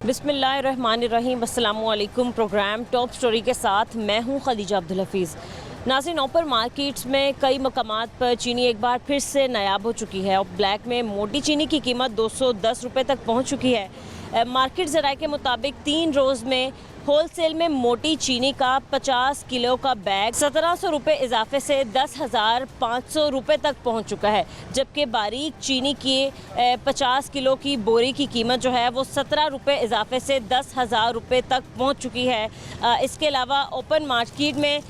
बिस्मिल्लाहिर्रहमानिर्रहीम, अस्सलामुअलैकुम। Programme top story के साथ मैं हूं खदीजा अब्दुल हफीज़। नाज़रीन, ओपर मार्केट्स में कई मकामात पर चीनी एक बार फिर से नायाब हो चुकी है और ब्लैक में मोटी चीनी की कीमत 210 रुपये तक पहुंच चुकी है। मार्केट ज़राए के मुताबिक 3 रोज़ में होलसेल में मोटी चीनी का 50 किलो का बैग 1700 रुपये इजाफे से 10,500 रुपये तक पहुंच चुका है, जबकि बारीक चीनी की 50 किलो की बोरी की कीमत जो है वो 17 रुपये इजाफे से 10,000 रुपये तक पहुंच चुकी है। इसके अलावा ओपन मार्केट में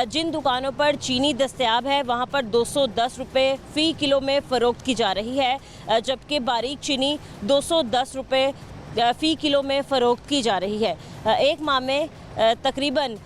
जिन दुकानों पर चीनी दस्तयाब है वहां पर 210 रुपये फ़ी किलो में फ़रोख्त की जा रही है, जबकि बारीक चीनी 210 रुपये फ़ी किलो में फ़रोख्त की जा रही है। एक माह में तकरीबन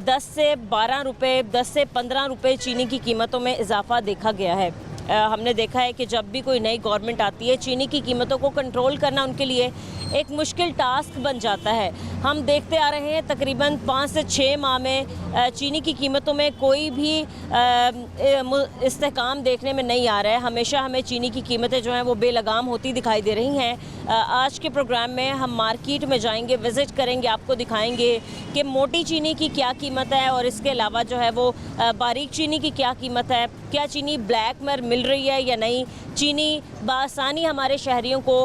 10 से 12 रुपये 10 से 15 रुपये चीनी की कीमतों में इजाफा देखा गया है। हमने देखा है कि जब भी कोई नई गवर्नमेंट आती है चीनी की कीमतों को कंट्रोल करना उनके लिए एक मुश्किल टास्क बन जाता है। हम देखते आ रहे हैं तकरीबन 5 से 6 माह में चीनी की कीमतों में कोई भी इस्तेहकाम देखने में नहीं आ रहा है। हमेशा हमें चीनी की कीमतें जो हैं वो बेलगाम होती दिखाई दे रही हैं। आज के प्रोग्राम में हम मार्केट में जाएंगे, विज़िट करेंगे, आपको दिखाएंगे कि मोटी चीनी की क्या कीमत है और इसके अलावा जो है वो बारीक चीनी की क्या कीमत है, क्या चीनी ब्लैक में मिल रही है या नहीं, चीनी बासानी हमारे शहरियों को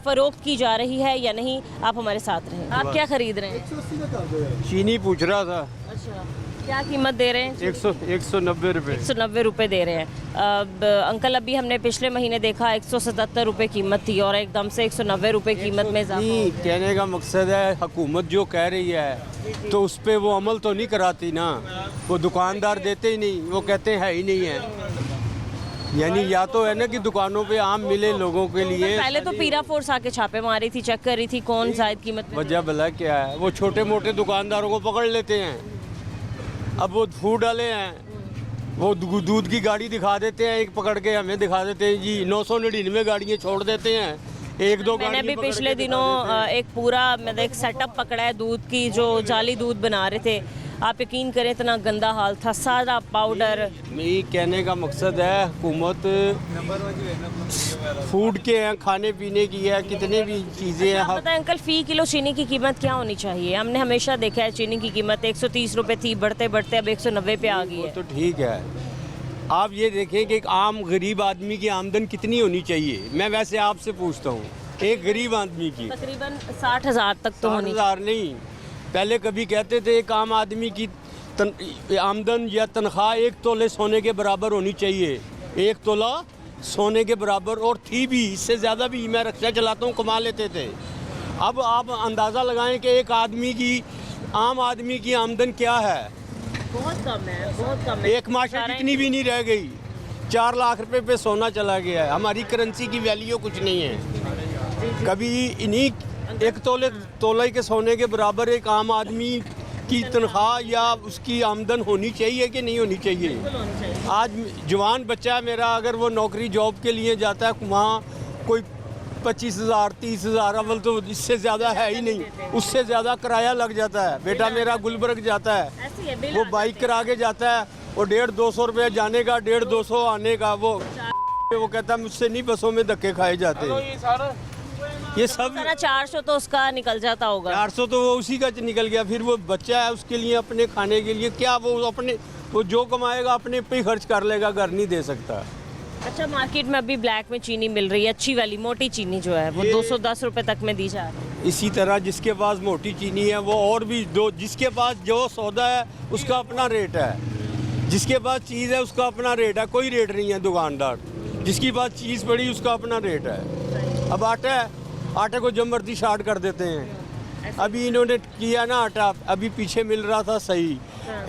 फ़रोख्त की जा रही है या नहीं। आप हमारे साथ रहें। आप क्या खरीद रहे हैं? चीनी पूछ रहा था। अच्छा, क्या कीमत दे रहे हैं? 190 रुपये। 190 रुपये दे रहे हैं। अब अंकल, अभी हमने पिछले महीने देखा 177 रुपये कीमत थी और एकदम से 190 रुपये कीमत में इजाफा हो गया। कहने का मकसद है हुकूमत जो कह रही है तो उस पर वो अमल तो नहीं कराती ना। वो दुकानदार देते ही नहीं, वो कहते हैं ही नहीं है। यानी या तो है ना कि दुकानों पे आम मिले लोगों के लिए। पहले तो पीरा फोर्स आके छापे मारी थी, चेक करी थी कौन जायद कीमत पे। वजह भला क्या है, वो छोटे मोटे दुकानदारों को पकड़ लेते हैं। अब वो फूड वाले हैं, वो दूध की गाड़ी दिखा देते हैं, एक पकड़ के हमें दिखा देते हैं जी 999 गाड़ियाँ छोड़ देते हैं। एक दो मैंने भी पिछले दिनों एक पूरा मतलब एक सेटअप पकड़ा है दूध की, जो जाली दूध बना रहे थे। आप यकीन करें इतना गंदा हाल था, सारा पाउडर। मेरी कहने का मकसद है हुकूमत फूड के हैं, खाने पीने की है, कितने भी चीज़ें हैं। पता है अंकल, फ़ी किलो चीनी की कीमत क्या होनी चाहिए? हमने हमेशा देखा है चीनी की कीमत 130 रुपये थी, बढ़ते बढ़ते अब 190 पे आ गई है। तो ठीक है, आप ये देखें कि एक आम गरीब आदमी की आमदन कितनी होनी चाहिए। मैं वैसे आपसे पूछता हूँ, एक गरीब आदमी की तकरीबन 60,000 तक तो होनी। 60,000 नहीं, पहले कभी कहते थे एक आम आदमी की आमदन या तनख्वाह 1 तोले सोने के बराबर होनी चाहिए। 1 तोला सोने के बराबर, और थी भी, इससे ज़्यादा भी। मैं रिक्शा चलाता हूँ, कमा लेते थे। अब आप अंदाज़ा लगाएं कि एक आदमी की, आम आदमी की आमदन क्या है। बहुत कम है, बहुत कम है। एक माशा इतनी भी नहीं रह गई। 4 लाख रुपए पे सोना चला गया है। हमारी करेंसी की वैल्यू कुछ नहीं है। कभी इन्हीं 1 तोले के सोने के बराबर एक आम आदमी की तनख्वाह या उसकी आमदन होनी चाहिए कि नहीं होनी चाहिए। आज जवान बच्चा है मेरा, अगर वो नौकरी जॉब के लिए जाता है वहाँ कोई 25,000 30,000, अव्वल तो इससे ज़्यादा है ही नहीं, उससे ज़्यादा किराया लग जाता है। बेटा मेरा गुलबर्ग जाता है, वो बाइक करा के जाता है, वो 150-200 रुपये जाने का, 150-200 आने का। वो कहता है मुझसे नहीं बसों में धक्के खाए जाते। ये सब 400 तो उसका निकल जाता होगा। 400 तो वो उसी का निकल गया। फिर वो बच्चा है, उसके लिए अपने खाने के लिए क्या, वो जो कमाएगा अपने पे ही खर्च कर लेगा, घर नहीं दे सकता। अच्छा, मार्केट में अभी ब्लैक में चीनी मिल रही है, अच्छी वाली मोटी चीनी जो है वो 210 रुपये तक में दी जा रही है। इसी तरह जिसके पास मोटी चीनी है वो और भी जिसके पास जो सौदा है उसका अपना रेट है, जिसके पास चीज़ है उसका अपना रेट है। कोई रेट नहीं है दुकानदार, जिसकी पास चीज़ पड़ी उसका अपना रेट है। अब आटे को जमर्ती शार्ट कर देते हैं। अभी इन्होंने किया ना आटा, अभी पीछे मिल रहा था सही,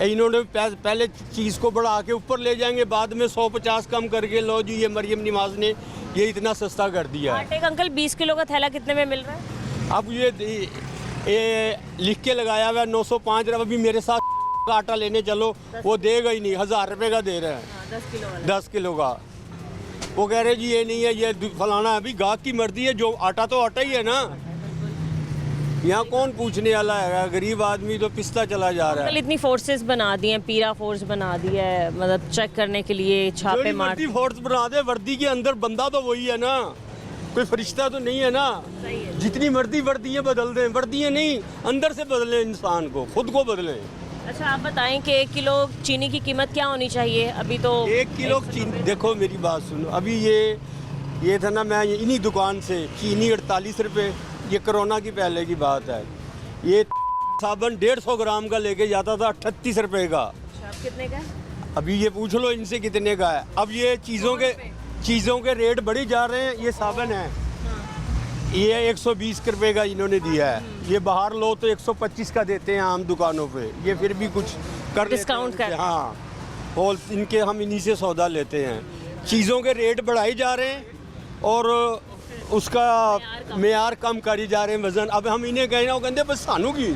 इन्होंने पहले चीज़ को बढ़ा के ऊपर ले जाएंगे, बाद में 150 कम करके लो जी ये मरियम नवाज ने ये इतना सस्ता कर दिया है। आटे का अंकल 20 किलो का थैला कितने में मिल रहा है? अब ये लिख के लगाया हुआ 905 रुपये। अभी मेरे साथ आटा लेने चलो, वो देगा ही नहीं, 1000 रुपये का दे रहे हैं। 10 किलो का। वो कह रहे जी ये नहीं है, ये फलाना। अभी गाहक की मर्जी है, जो आटा तो आटा ही है ना। यहाँ कौन पूछने वाला है, गरीब आदमी तो पिसता चला जा रहा है। इतनी फोर्सेस बना दी हैं, पीरा फोर्स बना दी है, मतलब चेक करने के लिए छापे मार। फोर्स बना दे, वर्दी के अंदर बंदा तो वही है ना। कोई फरिश्ता तो नहीं है ना। सही है। जितनी मर्जी वर्दियाँ बदल दें, वर्दियाँ नहीं, अंदर से बदलें, इंसान को खुद को बदलें। अच्छा आप बताएं कि 1 किलो चीनी की कीमत क्या होनी चाहिए अभी तो? 1 किलो चीनी, देखो मेरी बात सुनो, अभी ये था ना, मैं इन्हीं दुकान से चीनी 48 रुपये, ये कोरोना की पहले की बात है। ये साबुन 150 ग्राम का लेके जाता था 38 रुपये का। अच्छा, अब कितने का है? अभी ये पूछ लो इनसे कितने का है। अब ये चीज़ों के रेट बढ़ी जा रहे हैं। ये साबुन है, ये 120 रुपये का इन्होंने दिया है। ये बाहर लो तो 125 का देते हैं आम दुकानों पे, ये फिर भी कुछ कर डिस्काउंट कर। हाँ, होल इनके हम इन्हीं से सौदा लेते हैं। चीज़ों के रेट बढ़ाए जा रहे हैं और उसका मेयार कम करी जा रहे हैं, वजन। अब हम इन्हें कहना, वो कहते बस सानू की,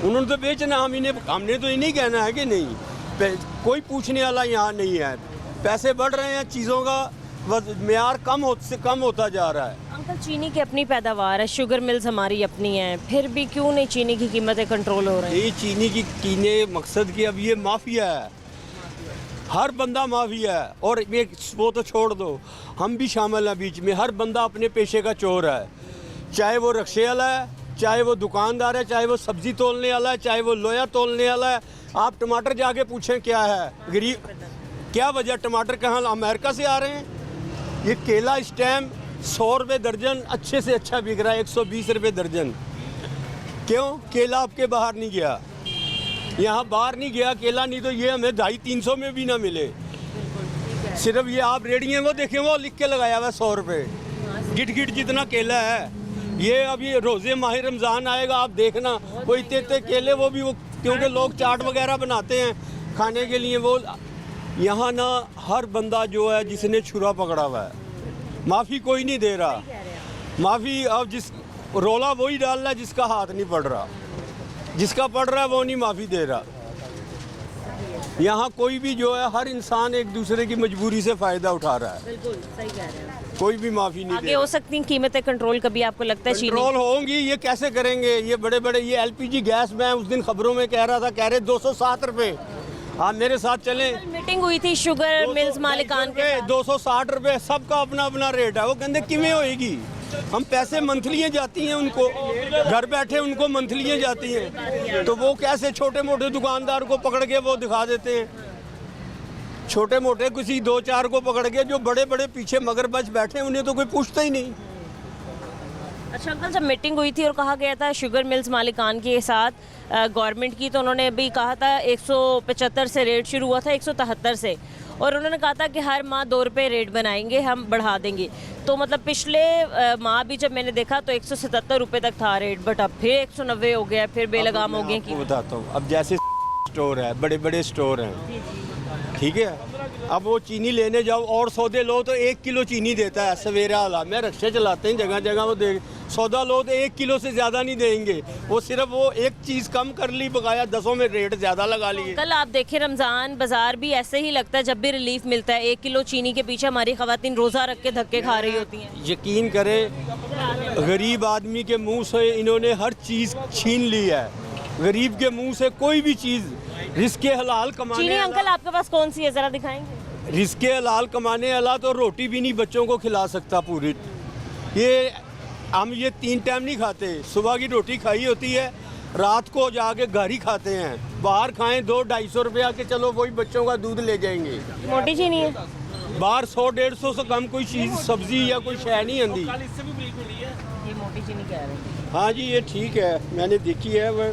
उन्होंने तो बेचना, हमने तो इन्हीं कहना है कि नहीं। कोई पूछने वाला यहाँ नहीं है। पैसे बढ़ रहे हैं, चीज़ों का मेयार कम होता जा रहा है। अंकल चीनी की अपनी पैदावार है, शुगर मिल्स हमारी अपनी हैं, फिर भी क्यों नहीं चीनी की कीमतें कंट्रोल हो रही हैं? ये चीनी की कीने मकसद की, अब ये माफिया है, हर बंदा माफिया है। और ये वो तो छोड़ दो, हम भी शामिल हैं बीच में। हर बंदा अपने पेशे का चोर है, चाहे वो रक्शे वाला है, चाहे वो दुकानदार है, चाहे वो सब्जी तोलने वाला है, चाहे वो लोया तोलने वाला है। आप टमाटर जाके पूछें क्या है, गरीब क्या वजह, टमाटर कहाँ अमेरिका से आ रहे हैं। ये केला इस टाइम 100 रुपये दर्जन अच्छे से अच्छा बिक रहा है, 120 रुपये दर्जन। क्यों? केला आपके बाहर नहीं गया, यहाँ बाहर नहीं गया केला, नहीं तो ये हमें 250-300 में भी ना मिले। सिर्फ ये आप रेडियो वो देखें, वो लिख के लगाया हुआ 100 रुपये, गिट जितना केला है। ये अभी रोज़े माह रमज़ान आएगा, आप देखना वो इतने केले, वो भी वो क्योंकि लोग चाट वगैरह बनाते हैं खाने के लिए। वो यहाँ ना हर बंदा जो है जिसने छुरा पकड़ा हुआ है, माफ़ी कोई नहीं दे रहा। माफ़ी अब जिस रोला वही डाल रहा है जिसका हाथ नहीं पड़ रहा, जिसका पड़ रहा है वो नहीं माफ़ी दे रहा। यहाँ कोई भी जो है, हर इंसान एक दूसरे की मजबूरी से फ़ायदा उठा रहा है। बिल्कुल सही कह रहे हैं। कोई भी माफ़ी नहीं आगे दे हो सकती हैं कीमतें कंट्रोल, कभी आपको लगता है चीनी? कंट्रोल होंगी, ये कैसे करेंगे? ये बड़े बड़े ये एलपीजी गैस, मैं उस दिन खबरों में कह रहा था, कह रहे 207 रुपये। आप मेरे साथ चलें, मीटिंग हुई थी शुगर मिल्स मालिकान के साथ। 260 रुपये, सबका अपना अपना रेट है। वो कहते किमें होएगी, हम पैसे मंथलियाँ जाती हैं उनको, घर बैठे उनको मंथलियाँ जाती हैं, तो वो कैसे छोटे मोटे दुकानदार को पकड़ के वो दिखा देते हैं। छोटे मोटे किसी 2-4 को पकड़ के, जो बड़े बड़े पीछे मगरमच्छ बैठे हैं उन्हें तो कोई पूछता ही नहीं। अच्छा अंकल, जब मीटिंग हुई थी और कहा गया था शुगर मिल्स मालिकान के साथ गवर्नमेंट की, तो उन्होंने अभी कहा था 175 से रेट शुरू हुआ था 173 से, और उन्होंने कहा था कि हर माह 2 रुपये रेट बनाएंगे, हम बढ़ा देंगे। तो मतलब पिछले माह भी जब मैंने देखा तो 177 रुपये तक था रेट, बट अब फिर 190 हो गया, फिर बेलगाम हो गए। आपको बताता हूँ, अब जैसे स्टोर है, बड़े बड़े स्टोर हैं, ठीक है, अब वो चीनी लेने जाओ और सौदे लो तो 1 किलो चीनी देता है सवेरा वाला। मैं रक्शे चलाते हैं जगह जगह, वो दे सौदा लो तो 1 किलो से ज़्यादा नहीं देंगे। वो सिर्फ वो एक चीज़ कम कर ली, बकाया 10 में रेट ज़्यादा लगा लिए। कल आप देखें रमज़ान बाजार भी ऐसे ही लगता है, जब भी रिलीफ मिलता है 1 किलो चीनी के पीछे हमारी ख़वातीन रोज़ा रख के धक्के खा रही होती हैं। यकीन करें, गरीब आदमी के मुंह से इन्होंने हर चीज़ छीन ली है। गरीब के मुंह से कोई भी चीज़, रिस्के हलाल कमाने चीनी अंकल आपके पास कौन सी है, ज़रा दिखाएंगे? रिस्के हलाल कमाने वाला तो रोटी भी नहीं बच्चों को खिला सकता पूरी। हम ये 3 टाइम नहीं खाते, सुबह की रोटी खाई होती है, रात को जाके घर ही खाते हैं। बाहर खाएं 200-250 रुपया के, चलो वही बच्चों का दूध ले जाएंगे। मोटी चीनी है बाहर 100-150 से कम कोई चीज़ सब्जी या कोई शय नहीं आती। ये मोटी चीनी कह रहे हैं। हाँ जी, ये ठीक है, मैंने देखी है वो,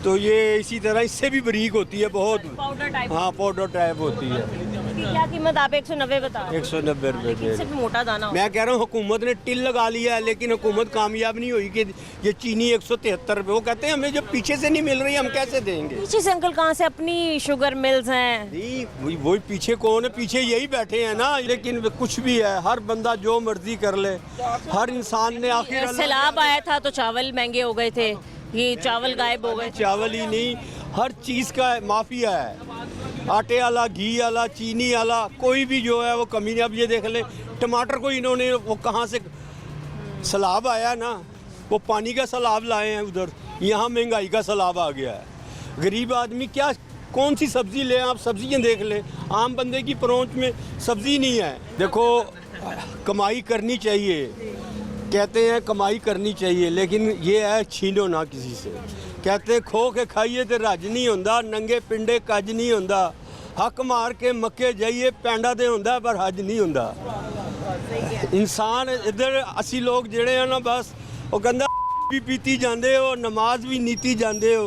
तो ये इसी तरह इससे भी बारीक होती है बहुत। Powder type. हाँ, पाउडर टाइप होती है। इसकी क्या कीमत आप 190 बता रहे हैं? 190 रुपये दे सिर्फ मोटा दाना होता मैं कह रहा हूँ हुकूमत ने टिल लगा लिया है, लेकिन हुकूमत कामयाब नहीं हुई कि ये चीनी 173 रुपये। वो कहते हैं हमें जब पीछे से नहीं मिल रही हम कैसे देंगे। है। पीछे से अंकल कहाँ से, अपनी शुगर मिल्स हैं। नहीं, वही पीछे कौन है, पीछे यही बैठे हैं ना। लेकिन कुछ भी है, हर बंदा जो मर्जी कर ले, हर इंसान ने आखिर सैलाब आया था तो चावल महंगे हो गए थे, ये चावल गायब हो गए। चावल ही नहीं, हर चीज़ का माफिया है। आटे वाला, घी वाला, चीनी वाला, कोई भी जो है वो कमी नहीं। अब ये देख ले, टमाटर को इन्होंने वो कहाँ से सैलाब आया ना, वो पानी का सैलाब लाए हैं उधर, यहाँ महंगाई का सैलाब आ गया है। गरीब आदमी क्या, कौन सी सब्ज़ी ले, आप सब्जियाँ देख ले, आम बंदे की पहुँच में सब्ज़ी नहीं है। देखो, कमाई करनी चाहिए, कहते हैं कमाई करनी चाहिए, लेकिन ये है छीनो ना किसी से। कहते खो के खाइए तो रज नहीं होंदा, नंगे पिंडे कज नहीं होंदा, हक मार के मक्के जाइए पैंडा ते होंदा पर हज नहीं होंदा। इंसान इधर असी लोग जेड़े हैं ना बस वो कहंदा भी पीती जाते हो, नमाज भी नीती जाते हो,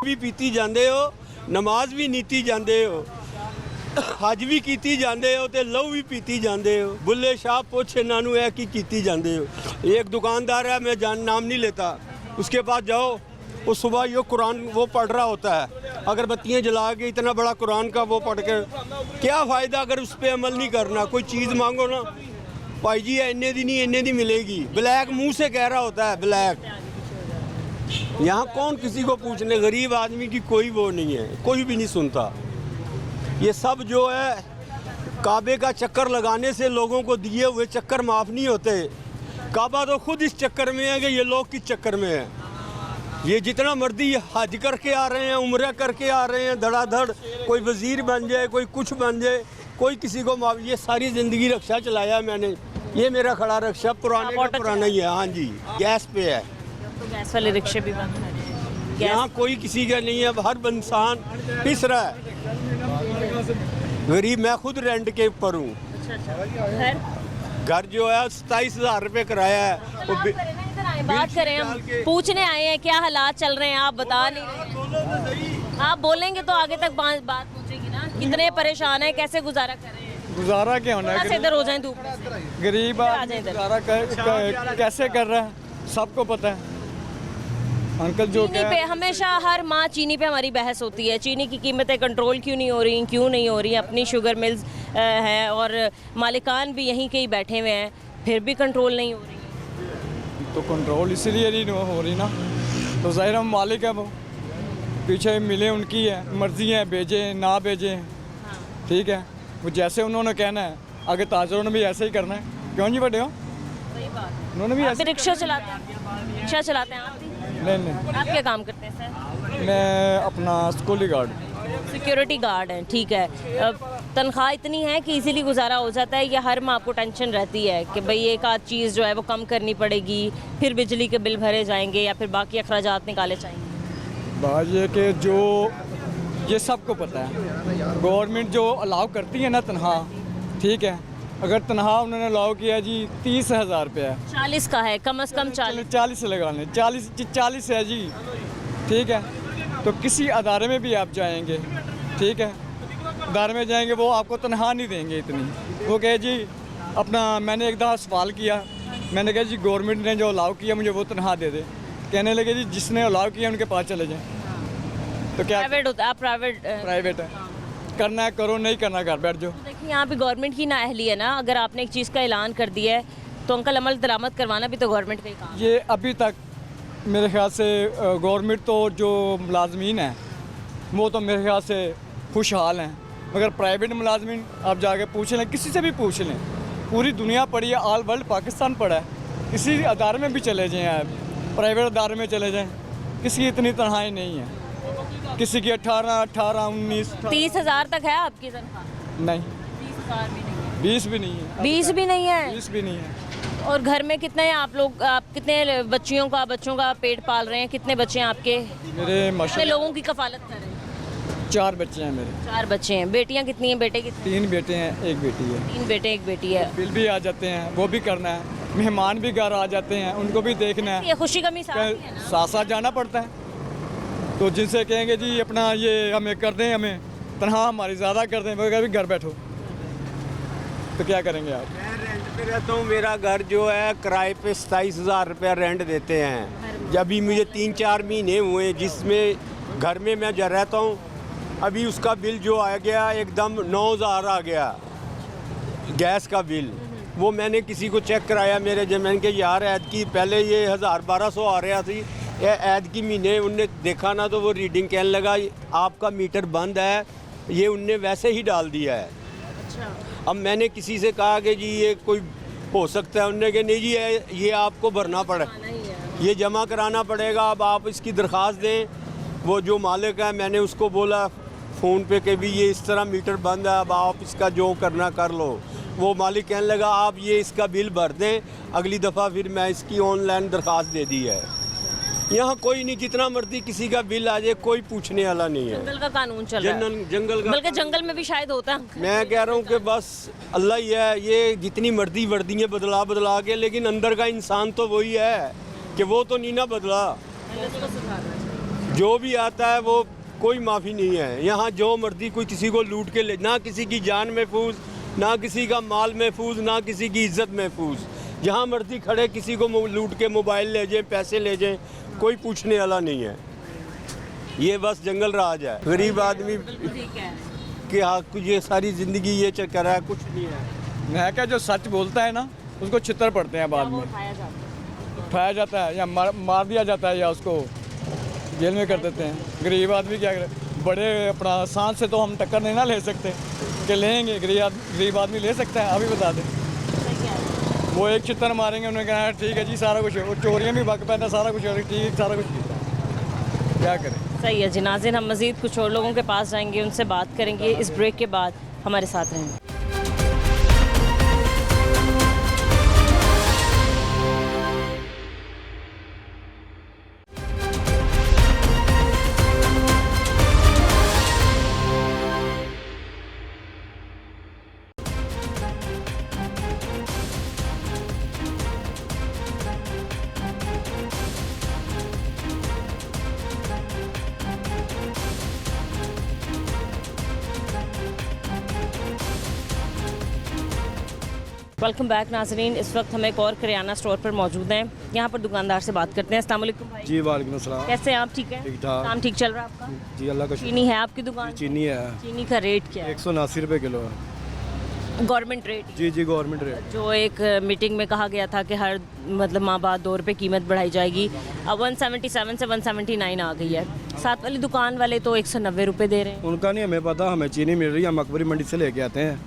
भी पीती जाते हो, नमाज भी नीती जाते हो, हज भी कीती जाते हो ते लहू भी पीती जाते हो। बुल्ले शाह पुछ इन्हों है कि कीती जाते हो। एक दुकानदार है, मैं नाम नहीं लेता, उसके पास जाओ, वो सुबह ये कुरान वो पढ़ रहा होता है, अगरबत्तियाँ जला के इतना बड़ा कुरान का वो पढ़ के क्या फ़ायदा अगर उस पर अमल नहीं करना। कोई चीज़ मांगो ना, भाई जी इन्ने दी नहीं इन्ने दी मिलेगी, ब्लैक मुंह से कह रहा होता है ब्लैक। यहाँ कौन किसी को पूछने, गरीब आदमी की कोई वो नहीं है, कोई भी नहीं सुनता। ये सब जो है काबे का चक्कर लगाने से लोगों को दिए हुए चक्कर माफ़ नहीं होते। काबा तो खुद इस चक्कर में है कि ये लोग किस चक्कर में है। ये जितना मर्जी हज करके आ रहे हैं, उम्र करके आ रहे हैं धड़ाधड़, कोई वज़ीर बन जाए, कोई कुछ बन जाए, कोई किसी को माफ। ये सारी ज़िंदगी रक्षा चलाया मैंने, ये मेरा खड़ा रक्षा पुराने का पुराना ही है। हाँ जी, गैस पे है, तो गैस वाले रिक्शे भी बंद हैं। यहाँ कोई किसी का नहीं है, हर इंसान पिस रहा है। गरीब मैं खुद रेंट के ऊपर हूँ। घर जो है 27,000 रुपये किराया है। बात करें, हम पूछने आए हैं क्या हालात चल रहे हैं, आप बता नहीं रहे। आप बोलेंगे तो आगे तक बात पहुंचेगी ना। कितने परेशान हैं, कैसे गुजारा कर रहे हैं? गुजारा क्या होना है, इधर हो जाए धूप गरीब आदमी गुजारा कैसे कर रहा है सबको पता है। अंकल जो चीनी पे हमेशा हर माह चीनी पे हमारी बहस होती है, चीनी की कीमतें कंट्रोल क्यों नहीं हो रही, क्यों नहीं हो रही। अपनी शुगर मिल्स हैं और मालिकान भी यहीं के ही बैठे हुए हैं, फिर भी कंट्रोल नहीं हो रही। तो कंट्रोल इसलिए नहीं हो रही ना, तो ज़ाहिर हम मालिक है, वो पीछे मिले उनकी है, मर्जी है, भेजें ना भेजें, ठीक है। वो जैसे उन्होंने कहना है, आगे ताजरों ने भी ऐसे ही करना है। क्यों जी बड़े हो, सही बात। उन्होंने भी ऐसे। रिक्शा चलाते हैं, रिक्शा चलाते हैं आप भी? नहीं, आप क्या काम करते हैं सर? मैं अपना स्कूली गार्ड, सिक्योरिटी गार्ड हैं, ठीक है। तनख्वाह इतनी है कि इजीली गुजारा हो जाता है या हर माह आपको टेंशन रहती है कि भाई एक आध चीज़ जो है वो कम करनी पड़ेगी, फिर बिजली के बिल भरे जाएंगे या फिर बाकी अखराजात निकाले जाएंगे? बात ये कि जो ये सबको पता है, गवर्नमेंट जो अलाउ करती है ना तनख्वाह, ठीक है, अगर तनख्वाह उन्होंने अलाउ किया जी 30,000 रुपया है, 40 का है, कम से कम 40 लगा लें, 40 है जी, ठीक है। तो किसी अदारे में भी आप जाएंगे, ठीक है, अदारे में जाएंगे वो आपको तनख्वाह नहीं देंगे इतनी। वो कहे जी अपना, मैंने एक दफ़ा सवाल किया, मैंने कहा जी गवर्नमेंट ने जो अलाउ किया मुझे वो तनख्वाह दे दे। कहने लगे जी जिसने अलाउ किया उनके पास चले जाएं। तो क्या प्राइवेट होता है, आप प्राइवेट है, करना है करो, नहीं करना घर बैठ जाओ। देखिए यहाँ पे गवर्नमेंट की नाअहली है ना। अगर आपने एक चीज़ का ऐलान कर दिया है तो अंकल अमल दरामद करवाना भी तो गवर्नमेंट का ही काम है। ये अभी तक मेरे ख्याल से गवर्नमेंट तो जो मुलाजमीन हैं वो तो मेरे ख्याल से खुशहाल हैं, मगर प्राइवेट मुलाजमीन आप जाके पूछ लें, किसी से भी पूछ लें, पूरी दुनिया पड़ी है, ऑल वर्ल्ड पाकिस्तान पड़ा है, किसी अदारे में भी चले जाएँ आप, प्राइवेट अदारे में चले जाएँ, किसी की इतनी तनख्वाही नहीं है। किसी की 18, 19 30,000 तक है आपकी तनख्वाह? नहीं, 30,000 भी नहीं है। 20 भी नहीं है। 20 भी नहीं है? 20 भी नहीं है। और घर में कितने हैं आप लोग? आप कितने बच्चों का पेट पाल रहे हैं? कितने बच्चे हैं आपके? मेरे कितने माशाल्लाह लोगों की कफालत कर रहे हैं? 4 बच्चे हैं मेरे। 4 बच्चे हैं। बेटियां कितनी हैं, बेटे कितने? 3 बेटे हैं, 1 बेटी है। 3 बेटे 1 बेटी है। बिल भी आ जाते हैं, वो भी करना है, मेहमान भी घर आ जाते हैं, उनको भी देखना है, ये खुशी कमी साथ ही है ना? साथ साथ जाना पड़ता है। तो जिनसे कहेंगे जी अपना ये हमें कर दें, हमें तनख्वाह हमारी ज़्यादा कर दें, वो कहेंगे घर बैठो, तो क्या करेंगे आप? मैं रेंट पे रहता हूँ, मेरा घर जो है किराए पे 27,000 रुपया रेंट देते हैं। जब भी मुझे 3-4 महीने हुए जिसमें घर में मैं जब रहता हूँ, अभी उसका बिल जो आ गया एकदम 9,000 आ गया गैस का बिल। वो मैंने किसी को चेक कराया, मेरे जमीन के यार ऐद की पहले ये 1,000-1,200 आ रहा थी, ये ऐद की महीने उनने देखा ना तो वो रीडिंग कहने लगा आपका मीटर बंद है, ये उनने वैसे ही डाल दिया है। अच्छा। अब मैंने किसी से कहा कि जी ये कोई हो सकता है, उनने कहा नहीं जी ये आपको भरना पड़े, ये जमा कराना पड़ेगा, अब आप इसकी दरख्वास्त दें। वो जो मालिक है मैंने उसको बोला फ़ोन पे कि भी ये इस तरह मीटर बंद है, अब आप इसका जो करना कर लो। वो मालिक कहने लगा आप ये इसका बिल भर दें, अगली दफ़ा फिर मैं इसकी ऑनलाइन दरख्वास्त दे दी है। यहाँ कोई नहीं, जितना मर्जी किसी का बिल आ जाए, कोई पूछने वाला नहीं है। जंगल का कानून चल रहा है, जंगल का, बल्कि जंगल में भी शायद होता है। मैं कह रहा हूँ कि बस अल्लाह ही है, ये जितनी मर्जी वर्दियाँ बदला के, लेकिन अंदर का इंसान तो वही है कि वो तो नहीं ना बदला। जो भी आता है वो कोई माफ़ी नहीं है। यहाँ जो मर्जी कोई किसी को लूट के ले, ना किसी की जान महफूज, ना किसी का माल महफूज, ना किसी की इज्जत महफूज। जहाँ मर्जी खड़े किसी को लूट के मोबाइल ले जाए, पैसे ले जाए, कोई पूछने वाला नहीं है। ये बस जंगल राज है। गरीब आदमी के हाथ ये सारी ज़िंदगी ये चक्कर है, कुछ नहीं है। मैं क्या, जो सच बोलता है ना उसको छितर पड़ते हैं बाद में, उठाया जाता है या मार दिया जाता है या उसको जेल में कर देते हैं। गरीब आदमी क्या करे, बड़े अपना सांस से तो हम टक्कर नहीं ना ले सकते कि लेंगे, गरीब आदमी ले सकता है? अभी बता दें, वो एक चित्तर मारेंगे, उन्होंने कहा ठीक है जी सारा कुछ, वो चोरियाँ भी भग पैदा, सारा कुछ ठीक, सारा कुछ क्या करें। सही है जी। नाज़रीन, हम मज़ीद कुछ और लोगों के पास जाएंगे, उनसे बात करेंगे। इस ब्रेक के बाद हमारे साथ रहेंगे। वेलकम बैक नाजरीन। इस वक्त हम एक और करियाना स्टोर पर मौजूद हैं। यहाँ पर दुकानदार से बात करते हैं। अस्सलाम वालेकुम भाई। जी वालेकुम अस्सलाम। कैसे हैं आप? ठीक है, ठीक ठाक। काम ठीक चल रहा है आपका? जी अल्लाह का चीनी है आपकी दुकान? चीनी है, चीनी का रेट क्या है? 179 रुपये किलो है। Government rate? जी गवर्नमेंट रेट। जो एक मीटिंग में कहा गया था कि हर मतलब माह बाद 2 रुपये कीमत बढ़ाई जाएगी, अब 177 से 179 आ गई है। साथ वाली दुकान वाले तो 190 रुपये दे रहे हैं। उनका नहीं हमें पता, हमें चीनी मिल रही है, हम अकबरी मंडी से लेके आते हैं।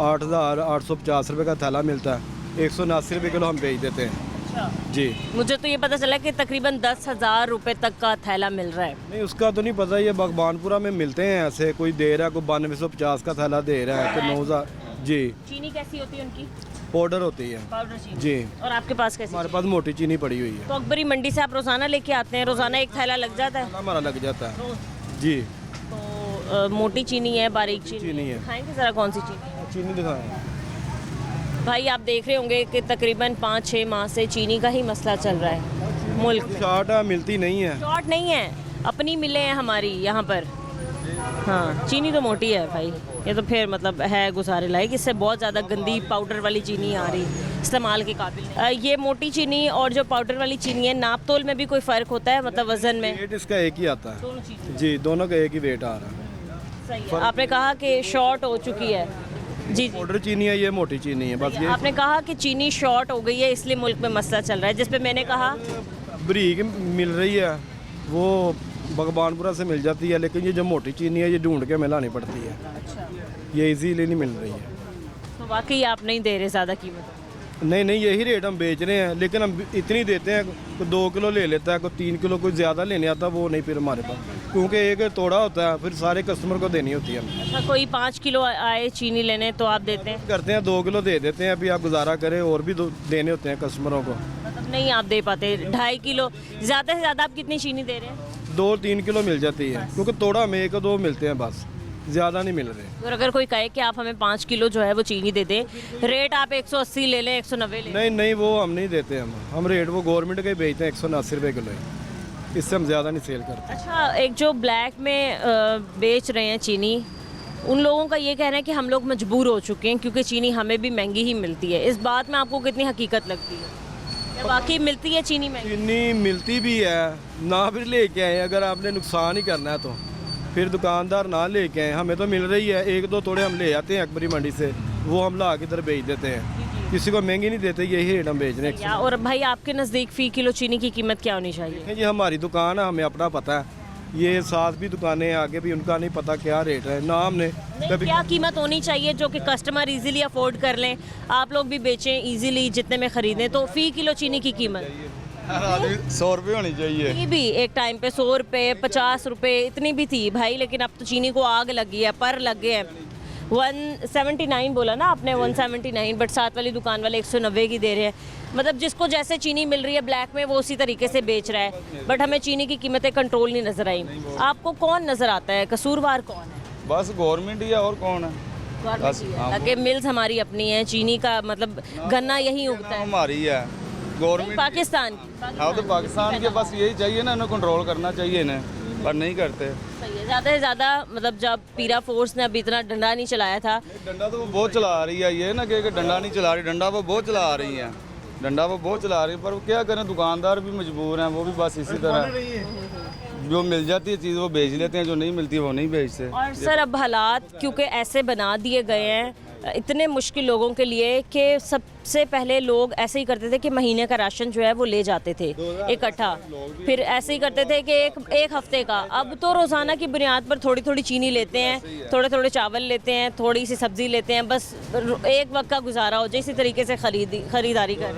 8,850 रुपये का थैला मिलता है, 179 रुपये किलो हम बेच देते हैं। अच्छा। जी मुझे तो ये पता चला कि तकरीबन 10,000 रुपये तक का थैला मिल रहा है। नहीं उसका तो नहीं पता, ये बागबानपुरा में मिलते हैं ऐसे, कोई दे रहा है, कोई 9250 का थैला दे रहा है, कोई 9,000। जी। चीनी कैसी होती है उनकी? पाउडर होती है। पाउडर चीनी। जी। और आपके पास कैसी? हमारे पास मोटी चीनी पड़ी हुई है। तो अकबरी मंडी से आप रोज़ाना लेके आते हैं? रोज़ाना एक थैला लग जाता है? हमारा लग जाता है। जी। तो मोटी चीनी है, बारीक चीनी है। खाएंगे ज़रा कौन सी चीनी? चीनी दिखाएं भाई आप देख रहे होंगे कि तकरीबन 5-6 माह से चीनी का ही मसला चल रहा है मुल्क में। शॉर्ट मिलती नहीं है। शॉर्ट नहीं है, अपनी मिलें हैं हमारी यहाँ पर। हाँ, चीनी तो मोटी है भाई, ये तो फिर मतलब है गुजारे लायक। इससे बहुत ज़्यादा गंदी पाउडर वाली चीनी आ रही, इस्तेमाल के काबिल। ये मोटी चीनी और जो पाउडर वाली चीनी है, नाप तोल में भी कोई फ़र्क होता है, मतलब वज़न में? रेट इसका एक ही आता है। दोनों चीज़ें? जी दोनों का एक ही रेट आ रहा है। सही है। आपने कहा कि शॉर्ट हो चुकी है। जी। पाउडर चीनी है, ये मोटी चीनी है, बस ये। आपने कहा कि चीनी शॉर्ट हो गई है, इसलिए मुल्क में मसला चल रहा है, जिस पे मैंने कहा बरीक मिल रही है, वो भगवानपुरा से मिल जाती है, लेकिन ये जो मोटी चीनी है ये ढूंढ के मिलानी पड़ती है। अच्छा। ये इजीली नहीं मिल रही है। तो वाकई आप नहीं दे रहे ज़्यादा कीमत? नहीं यही रेट हम बेच रहे हैं, लेकिन हम इतनी देते हैं, कोई 2 किलो ले लेता है, कोई 3 किलो, कोई ज़्यादा लेने आता वो नहीं फिर हमारे पास, क्योंकि एक तोड़ा होता है, फिर सारे कस्टमर को देनी होती है। अच्छा, कोई 5 किलो आए चीनी लेने तो आप देते हैं? करते हैं 2 किलो दे देते हैं, अभी आप गुजारा करें, और भी देने होते हैं कस्टमरों को। मतलब नहीं आप दे पाते? 2.5 किलो ज़्यादा से ज़्यादा आप कितनी चीनी दे रहे हैं? 2-3 किलो मिल जाती है, क्योंकि तोड़ा में 1-2 मिलते हैं, बस ज़्यादा नहीं मिल रहे। और अगर कोई कहे कि आप हमें 5 किलो जो है वो चीनी दे दें, रेट आप 180 ले लें, 190 ले लें? नहीं वो हम नहीं देते, हम रेट वो गवर्नमेंट के ही बेचते हैं, 179 रुपये किलो है, इससे हम ज़्यादा नहीं सेल करते। अच्छा, एक जो ब्लैक में बेच रहे हैं चीनी, उन लोगों का ये कहना है कि हम लोग मजबूर हो चुके हैं क्योंकि चीनी हमें भी महंगी ही मिलती है। इस बात में आपको कितनी हकीकत लगती है? क्या वाकई मिलती है चीनी महंगी? चीनी मिलती भी है ना, फिर लेके आए, अगर आपने नुकसान ही करना है तो फिर दुकानदार ना लेके आए, हमें तो मिल रही है। 1-2 तोड़े हम ले आते हैं अकबरी मंडी से, वो हम ला के इधर बेच देते हैं, किसी को महंगी नहीं देते, यही रेट हम बेच रहे हैं। और भाई आपके नज़दीक फ़ी किलो चीनी की कीमत क्या होनी चाहिए? जी हमारी दुकान है, हमें अपना पता है, ये साथ भी दुकानें आगे भी उनका नहीं पता क्या रेट है ना, हमने कभी क्या कीमत होनी चाहिए जो कि कस्टमर इजीली अफोर्ड कर लें, आप लोग भी बेचें इजीली, जितने में ख़रीदें। तो फ़ी किलो चीनी की कीमत 100 रुपये होनी चाहिए। ये भी एक टाइम पे 100 रुपये, 50 रुपये इतनी भी थी भाई, लेकिन अब तो चीनी को आग लगी है, पर लग गए हैं। 179 बोला ना आपने, 179, बट साथ वाली दुकान वाले 190 की दे रहे हैं। मतलब जिसको जैसे चीनी मिल रही है ब्लैक में वो उसी तरीके से बेच रहा है, बट हमें चीनी की कीमतें कंट्रोल नहीं नज़र आई। आपको कौन नज़र आता है, कसूरवार कौन है? बस गवर्नमेंट ही है, और कौन है? बस हाँ, ताकि मिल्स हमारी अपनी है, चीनी का मतलब गन्ना यहीं उगता है। हमारी है गवर्नमेंट। पाकिस्तान की। हाँ तो पाकिस्तान के बस यही चाहिए ना, इन्हें कंट्रोल करना चाहिए इन्हें, पर नहीं करते। सही है। ज़्यादा से ज़्यादा मतलब जब पीरा फोर्स ने अभी इतना डंडा नहीं चलाया था, डंडा तो वो बहुत चला रही है, ये ना कि डंडा नहीं चला रही, डंडा वो बहुत चला रही है, डंडा वो बहुत चला रही है, पर क्या करें, दुकानदार भी मजबूर हैं, वो भी बस इसी तरह जो मिल जाती है चीज़ वो बेच लेते हैं, जो नहीं मिलती वो नहीं बेचते। और सर अब हालात क्योंकि ऐसे बना दिए गए हैं इतने मुश्किल लोगों के लिए कि सबसे पहले लोग ऐसे ही करते थे कि महीने का राशन जो है वो ले जाते थे इकट्ठा, फिर ऐसे ही करते थे कि एक हफ्ते का। अब तो रोज़ाना की बुनियाद पर थोड़ी थोड़ी चीनी लेते हैं, थोड़े थोड़े चावल लेते हैं, थोड़ी सी सब्ज़ी लेते हैं, बस एक वक्त का गुजारा हो जाए, इसी तरीके से खरीदारी कर।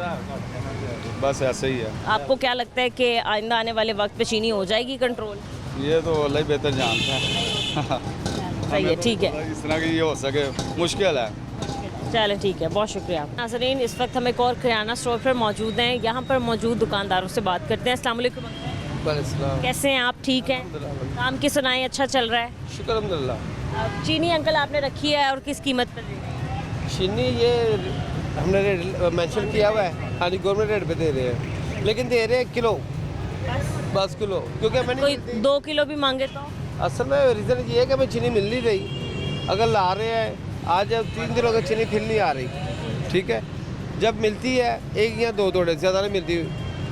बस ऐसे ही है। आपको क्या लगता है कि आइंदा आने वाले वक्त पे चीनी हो जाएगी कंट्रोल? ये तो अल्लाह ही बेहतर जानता है। सही है, ठीक है, इस तरह की ये हो सके मुश्किल है। चलो ठीक है, बहुत शुक्रिया। नाज़रीन, इस वक्त हम एक और किराना स्टोर पर मौजूद हैं, यहाँ पर मौजूद दुकानदारों से बात करते हैं। अस्सलाम वालेकुम। कैसे हैं आप? ठीक हैं? काम की सुनाई, अच्छा चल रहा है? शुक्र अल्हम्दुलिल्लाह। चीनी अंकल आपने रखी है और किस कीमत पर दे रहे हैं? चीनी ये हमने रेट मेंशन किया हुआ है, हाँ जी, गवर्नमेंट रेट पे दे रहे हैं, लेकिन दे रहे हैं किलो, बस किलो, क्योंकि मैंने कोई 2 किलो भी मांगे तो? असल में रीज़न ये है कि हमें चीनी मिल नहीं रही। अगर ला रहे हैं आज, जब 3 दिनों की चीनी फिर नहीं आ रही, ठीक है, जब मिलती है 1 या 2 तोड़े, ज़्यादा नहीं मिलती।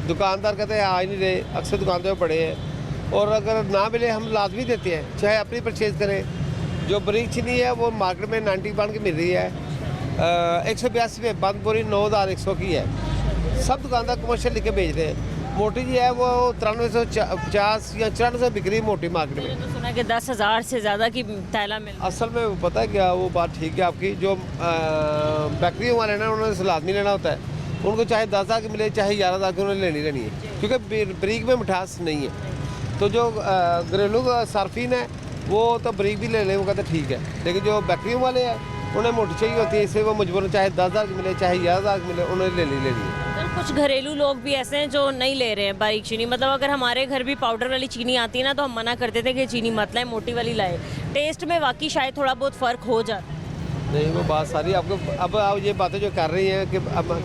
दुकानदार कहते हैं आ ही नहीं रहे, अक्सर दुकानदार पड़े हैं, और अगर ना मिले हम लाजमी देते हैं, चाहे अपनी परचेज़ करें। जो बरीक चीनी है वो मार्केट में 90 पाउंड की मिल रही है, 182 में बंद पूरी 9100 की है। सब दुकानदार कमर्शियल लिख के बेच रहे हैं। मोटी जी है वो 9350 या 9400 बिक रही है मोटी मार्केट में। तो सुना कि 10,000 से ज़्यादा की थैला मिल। असल में पता है क्या, वो बात ठीक है आपकी, जो बैकरी वाले ना उन्होंने लाजमी लेना होता है, उनको चाहे 10,000 की मिले चाहे 11,000 की उन्होंने लेनी है, क्योंकि बरीक में मिठास नहीं है। तो जो घरेलू सार्फिन है वो तो बरीक भी ले लें, वो कहते ठीक है, लेकिन जो बैकरी वाले हैं उन्हें मोटी चाहिए होती है, इसलिए वो मजबूरन चाहे 10,000 की मिले चाहे 11,000 की मिले उन्हें लेनी है। कुछ घरेलू लोग भी ऐसे हैं जो नहीं ले रहे हैं बारीक चीनी, मतलब अगर हमारे घर भी पाउडर वाली चीनी आती है ना तो हम मना करते थे कि चीनी मत लाए, मोटी वाली लाए। टेस्ट में वाकई शायद थोड़ा बहुत फ़र्क हो जाता है। नहीं, वो बात सारी आपको, अब आप ये बातें जो कर रही हैं कि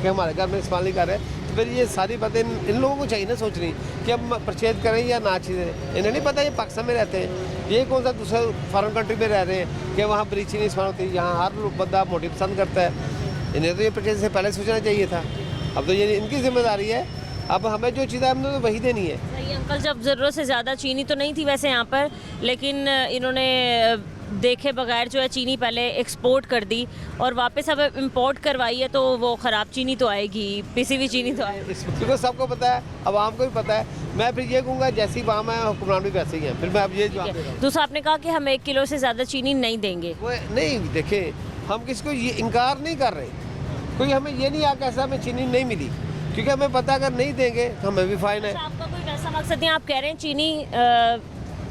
हमारे घर में इस्तेमाल नहीं कर रहे, तो फिर ये सारी बातें इन लोगों को चाहिए ना सोचनी कि हम परचेज करें या ना चीज़ें। इन्हें नहीं पता ये पाकिस्तान में रहते हैं, ये कौन सा दूसरे फॉरेन कंट्री में रह रहे हैं कि वहाँ बरीक चीनी इस्तेमाल होती है, यहाँ हर बंदा मोटी पसंद करता है। इन्हें तो ये परचेज से पहले सोचना चाहिए था। अब तो ये इनकी जिम्मेदारी है, अब हमें जो चीज़ें हमने तो वही देनी है। सही अंकल, जब ज़रूरत से ज़्यादा चीनी तो नहीं थी वैसे यहाँ पर, लेकिन इन्होंने देखे बगैर जो है चीनी पहले एक्सपोर्ट कर दी और वापस अब इंपोर्ट करवाई है, तो वो ख़राब चीनी तो आएगी, पिसी हुई चीनी तो आएगी। क्योंकि सबको पता है, आवाम को भी पता है। मैं फिर ये कहूँगा जैसी आवाम है हुक्मरान भी वैसे ही हैं। फिर मैं अब ये जवाब दे रहा हूँ। दूसरा आपने कहा कि हम 1 किलो से ज़्यादा चीनी नहीं देंगे। वो नहीं, देखें, हम किसी को ये इनकार नहीं कर रहे, कोई हमें ये नहीं आकर ऐसा हमें चीनी नहीं मिली, क्योंकि हमें पता अगर नहीं देंगे तो हमें भी फाइन है। आपका कोई वैसा मकसद नहीं, आप कह रहे हैं चीनी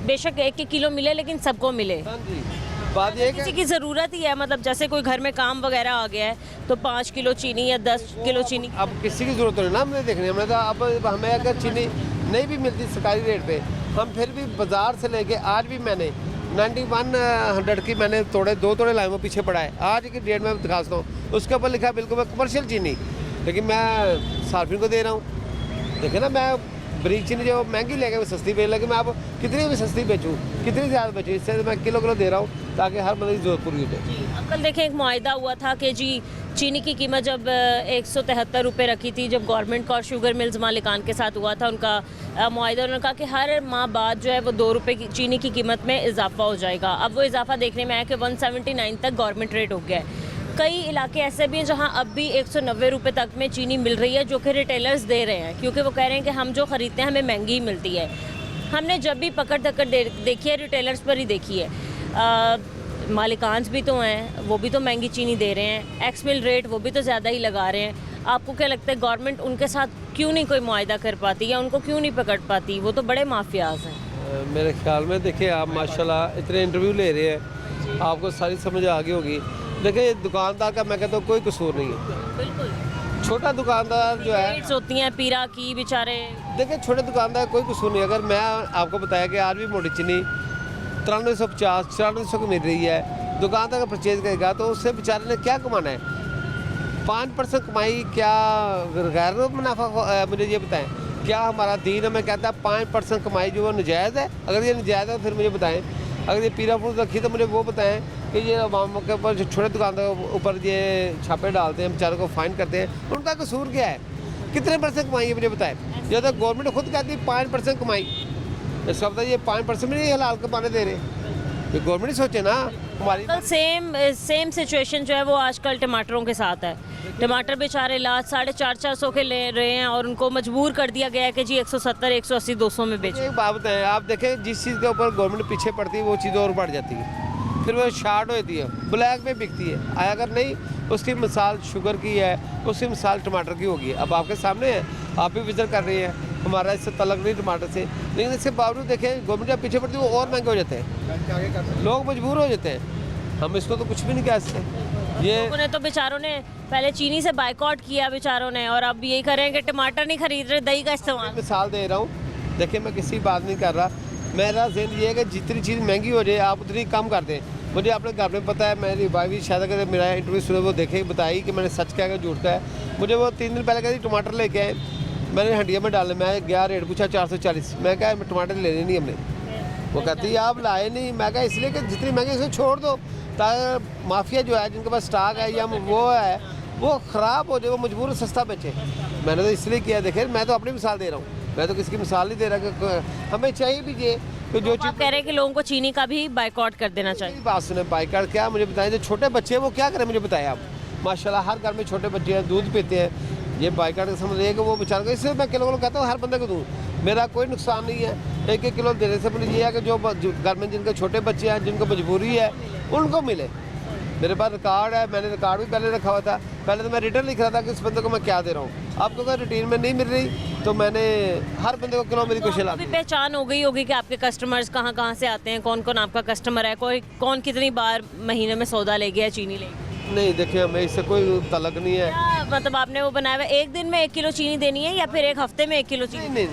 बेशक 1 किलो मिले लेकिन सबको मिले। हाँ जी, बात ये है किसी कि की ज़रूरत ही है, मतलब जैसे कोई घर में काम वगैरह आ गया है तो 5 किलो चीनी या 10 किलो चीनी। अब किसी की ज़रूरत नहीं ना हमने देखनी, हमने कहा अब हमें अगर चीनी नहीं भी मिलती सरकारी रेट पे, हम फिर भी बाज़ार से लेके आज भी मैंने 9100 की मैंने 2 तोड़े लाए, वो पीछे पड़ा है, आज की डेट में दिखाता हूँ, उसके ऊपर लिखा है बिल्कुल कमर्शियल चीनी, लेकिन मैं सार्फिन को दे रहा हूँ। देखे ना, मैं बरीक चीनी जो महंगी लेके मैं सस्ती बेच, लेकिन मैं अब कितनी भी सस्ती बेचूँ, कितनी ज़्यादा बेचूँ, इससे मैं किलो दे रहा हूँ ताकि हर बंदे की जरूरत पूरी हो जाए। अंकल देखें, एक मुआहदा हुआ था कि जी चीनी की कीमत जब 173 रुपये रखी थी, जब गवर्नमेंट का और शुगर मिल्स मालिकान के साथ हुआ था उनका मुआहदा, उन्होंने कहा कि हर माह बाद जो है वो 2 रुपये की चीनी की कीमत में इजाफा हो जाएगा। अब वो इजाफा देखने में आया कि 179 तक गवर्नमेंट रेट हो गया है। कई इलाके ऐसे भी हैं जहां अब भी 190 रुपये तक में चीनी मिल रही है, जो कि रिटेलर्स दे रहे हैं, क्योंकि वो कह रहे हैं कि हम जो ख़रीदते हैं हमें महंगी ही मिलती है। हमने जब भी पकड़ धक्कर देखी है रिटेलर्स पर ही देखी है। मालिकान भी तो हैं, वो भी तो महंगी चीनी दे रहे हैं, एक्स मिल रेट वो भी तो ज़्यादा ही लगा रहे हैं। आपको क्या लगता है गवर्नमेंट उनके साथ क्यों नहीं कोई मुआहदा कर पाती या उनको क्यों नहीं पकड़ पाती? वो तो बड़े माफियाज हैं। मेरे ख्याल में देखिए, आप माशाल्लाह इतने इंटरव्यू ले रहे हैं, आपको सारी समझ आ गई होगी। देखिए दुकानदार का मैं कहता हूँ कोई कसूर नहीं है। बिल्कुल छोटा दुकानदार जो है, रेट्स होती हैं पीरा की बेचारे। देखिए छोटे दुकानदार कोई कसूर नहीं। अगर मैं आपको बताया कि आज भी मोटी चीनी 9350 9400 की मिल रही है, दुकानदार का परचेज करेगा तो उससे बेचारे ने क्या कमाना है? 5% कमाई क्या गैर मुनाफा? मुझे ये बताएं, क्या हमारा दीन हमें कहता है 5% कमाई जो वो नजायज़ है? अगर ये नजायज़ है तो फिर मुझे बताएं। अगर ये पीरा फूल रखी तो मुझे वो बताएं कि ये अवाम के ऊपर जो छोटे दुकानदारों के ऊपर ये छापे डालते हैं, बेचारों को फाइन करते हैं, उनका कसूर क्या है? कितने परसेंट कमाई है मुझे बताएं। जो तो गवर्नमेंट खुद कहती है 5% कमाई, इसका मतलब ये 5% में नहीं हलाल कमाने दे रहे। ये गवर्नमेंट ही सोचे ना हमारी। कल सेम सिचुएशन जो है वो आजकल टमाटरों के साथ है। टमाटर बेचारे लाख 450-400 के ले रहे हैं और उनको मजबूर कर दिया गया है कि जी 170, 180, 200 में बेचो। एक बात बताएं, आप देखें जिस चीज़ के ऊपर गवर्नमेंट पीछे पड़ती है वो चीज़ और बढ़ जाती है, फिर वो शार्ट होती है, ब्लैक में बिकती है। अगर नहीं, उसकी मिसाल शुगर की है, उसकी मिसाल टमाटर की होगी। अब आपके सामने है, आप भी विजिट कर रही हैं, हमारा इससे तलक नहीं टमाटर से, लेकिन इसके बावजूद देखें गवर्नमेंट जब पीछे पड़ती है वो और महंगे हो जाते हैं, लोग मजबूर हो जाते हैं। हम इसको तो कुछ भी नहीं कह सकते। ये लोगों ने तो बेचारों ने पहले चीनी से बाइकआउट किया बेचारों ने, और अब यही कर रहे हैं कि टमाटर नहीं खरीद रहे, दही का इस्तेमाल। मिसाल दे रहा हूँ, देखिए मैं किसी बात नहीं कर रहा, मेरा ज़हन ये है कि जितनी चीज़ महंगी हो जाए आप उतनी कम कर दें। मुझे अपने घर में पता है, मेरी भाई भी शायद अगर मेरा इंटरव्यू सुने वो देखे बताई कि मैंने सच क्या झूठ का है। मुझे वो 3 दिन पहले कहती टमाटर लेके आए, मैंने हंडिया में डाले, मैं गया रेट पूछा 440, मैं कहा टमाटर लेने नहीं हमने। वो कहती है आप लाए नहीं, मैं कहा इसलिए कि जितनी महंगी इसे छोड़ दो, ताकि माफिया जो है जिनके पास स्टॉक है या वो है वो ख़राब हो जाए, वो मजबूर सस्ता बेचे। मैंने तो इसलिए किया। देखे मैं तो अपनी मिसाल दे रहा हूँ, मैं तो किसी की मिसाल नहीं दे रहा कि हमें चाहिए भी ये तो जो आप कह रहे हैं कि लोगों को चीनी का भी बाइकआउट कर देना चाहिए। बात सुने, बाइकआउट क्या मुझे बताएं, जो छोटे बच्चे हैं वो क्या करें मुझे बताएं आप। माशाल्लाह हर घर में छोटे बच्चे हैं, दूध पीते हैं। ये बाइकआउट का समझ है कि वो बेचारे को, इसलिए मैं किलो किलो कहता हूँ हर बंदे को दूँ, मेरा कोई नुकसान नहीं है। 1-1 किलो देने से मुझे ये है कि जो घर में जिनके छोटे बच्चे हैं, जिनको मजबूरी है, उनको मिले। मेरे पास रिकॉर्ड है, मैंने रिकॉर्ड भी पहले रखा हुआ था। पहले तो मैं रिटर्न लिख रहा था कि इस बंदे को मैं क्या दे रहा हूँ। आपको अगर रूटीन में नहीं मिल रही तो मैंने हर बंदे को किलो मेरी कोशिश ला अभी पहचान हो गई होगी कि आपके कस्टमर्स कहाँ कहाँ से आते हैं, कौन कौन आपका कस्टमर है, कोई कौन कितनी बार महीने में सौदा ले गया, चीनी ले गया। नहीं देखिए हमें इससे कोई तलक नहीं है। क्या मतलब आपने वो बनाया हुआ एक दिन में 1 किलो चीनी देनी है या फिर एक हफ्ते में 1 किलो चीनी? नहीं,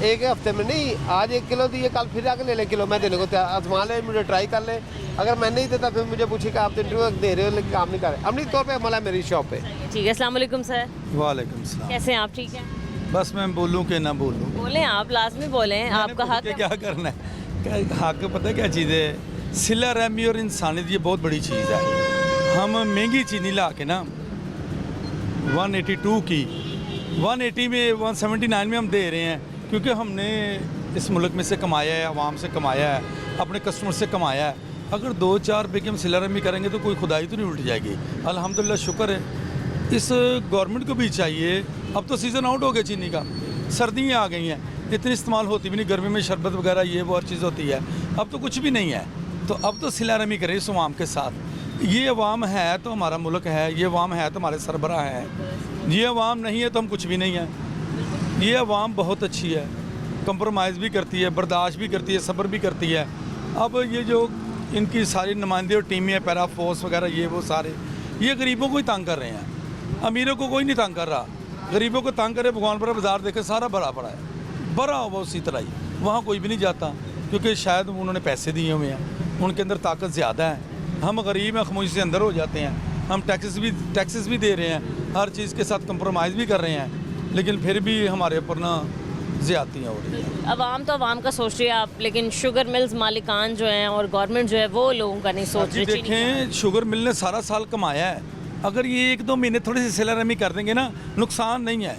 एक हफ्ते में नहीं, आज 1 किलो दी है, कल फिर आके ले लें किलो, मैं देने को तैयार। आजमा ले, मुझे ट्राई कर ले। अगर मैं नहीं देता फिर मुझे पूछे कि आप तो इंटरव्यू दे रहे हो लेकिन काम नहीं कर रहे। अमली तौर पे अमल है मेरी शॉप पे। ठीक है, अस्सलाम वालेकुम सर। वालेकुम सलाम। कैसे हैं आप? ठीक है, बस मैं बोलूं कि ना बोलूं, बोलें आप, लाजमी बोलें, आपका हक है। क्या करना है। हक पता है क्या चीज़ है? सिला रहमी और इंसानियत ये बहुत बड़ी चीज़ है। हम महंगी चीनी ला के ना 182 की 180 में 179 में हम दे रहे हैं, क्योंकि हमने इस मुल्क में से कमाया है, आवाम से कमाया है, अपने कस्टमर से कमाया है। अगर 2-4 रुपये की हम सिला रहमी करेंगे तो कोई खुदाई तो नहीं उल्ट जाएगी। अल्हम्दुलिल्लाह शुक्र है। इस गवर्नमेंट को भी चाहिए, अब तो सीज़न आउट हो गया चीनी का, सर्दियाँ आ गई हैं, इतनी इस्तेमाल होती भी नहीं, गर्मी में शरबत वगैरह ये वो हर चीज़ होती है, अब तो कुछ भी नहीं है। तो अब तो सिला रहमी करें इस अवाम के साथ। ये अवाम है तो हमारा मुल्क है, ये अवाम है तो हमारे सरबराह हैं, ये अवाम नहीं है तो हम कुछ भी नहीं है। ये अवाम बहुत अच्छी है, कंप्रोमाइज़ भी करती है, बर्दाश्त भी करती है, सब्र भी करती है। अब ये जो इनकी सारी नुमाइंदे और टीमें, पैरा फोर्स वगैरह ये वो सारे, ये गरीबों को ही तंग कर रहे हैं, अमीरों को कोई नहीं तंग कर रहा। गरीबों को तंग करे, भगवानपुरा बाज़ार देखे सारा भरा पड़ा है, भरा हुआ उसी तरह ही, वहाँ कोई भी नहीं जाता, क्योंकि शायद उन्होंने पैसे दिए हुए हैं, उनके अंदर ताकत ज़्यादा है। हम गरीब हैं, खमोशी से अंदर हो जाते हैं, हम टैक्सेस भी दे रहे हैं, हर चीज़ के साथ कंप्रोमाइज़ भी कर रहे हैं, लेकिन फिर भी हमारे ऊपर ना ज़्यादतियाँ हो रही हैं। अवाम तो अवाम का सोच रही है आप, लेकिन शुगर मिल्स मालिकान जो हैं और गवर्नमेंट जो है वो लोगों का नहीं सोच रही। देखें, शुगर मिल ने सारा साल कमाया है, अगर ये 1-2 महीने थोड़ी सी सिला रहमी कर देंगे ना, नुकसान नहीं है,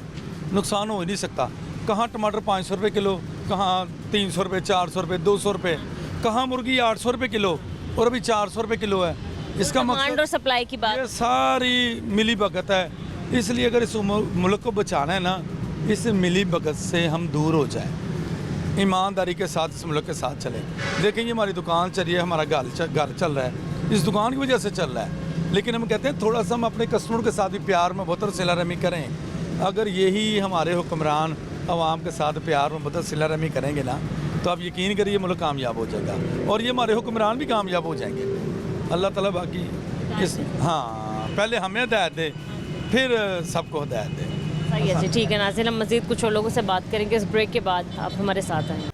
नुकसान हो ही नहीं सकता। कहाँ टमाटर 500 रुपये किलो, कहाँ 300 रुपये, 400 रुपये, 200 रुपये, कहाँ मुर्गी 800 रुपये किलो और अभी 400 रुपये किलो है। इसका डिमांड और सप्लाई की बात, ये सारी मिली भगत है। इसलिए अगर इस मुल्क को बचाना है ना, इस मिली भगत से हम दूर हो जाएं, ईमानदारी के साथ इस मुल्क के साथ चलें। देखें ये हमारी दुकान चल रही है, हमारा घर चल रहा है, इस दुकान की वजह से चल रहा है, लेकिन हम कहते हैं थोड़ा सा हम अपने कस्टमर के साथ भी प्यार मोहब्बत सिला रहमी करें। अगर यही हमारे हुक्मरान आवाम के साथ प्यार मोहब्बत सिला रहमी करेंगे ना, तो आप यकीन करिए मुल्क कामयाब हो जाएगा, और ये हमारे हुक्मरान भी कामयाब हो जाएंगे। अल्लाह ताला बाकी इस हाँ पहले हमें हिदायत दे फिर सबको हिदायत दे। सही है जी, ठीक है नाज़रीन, हम मज़ीद कुछ और लोगों से बात करेंगे इस ब्रेक के बाद। आप हमारे साथ हैं।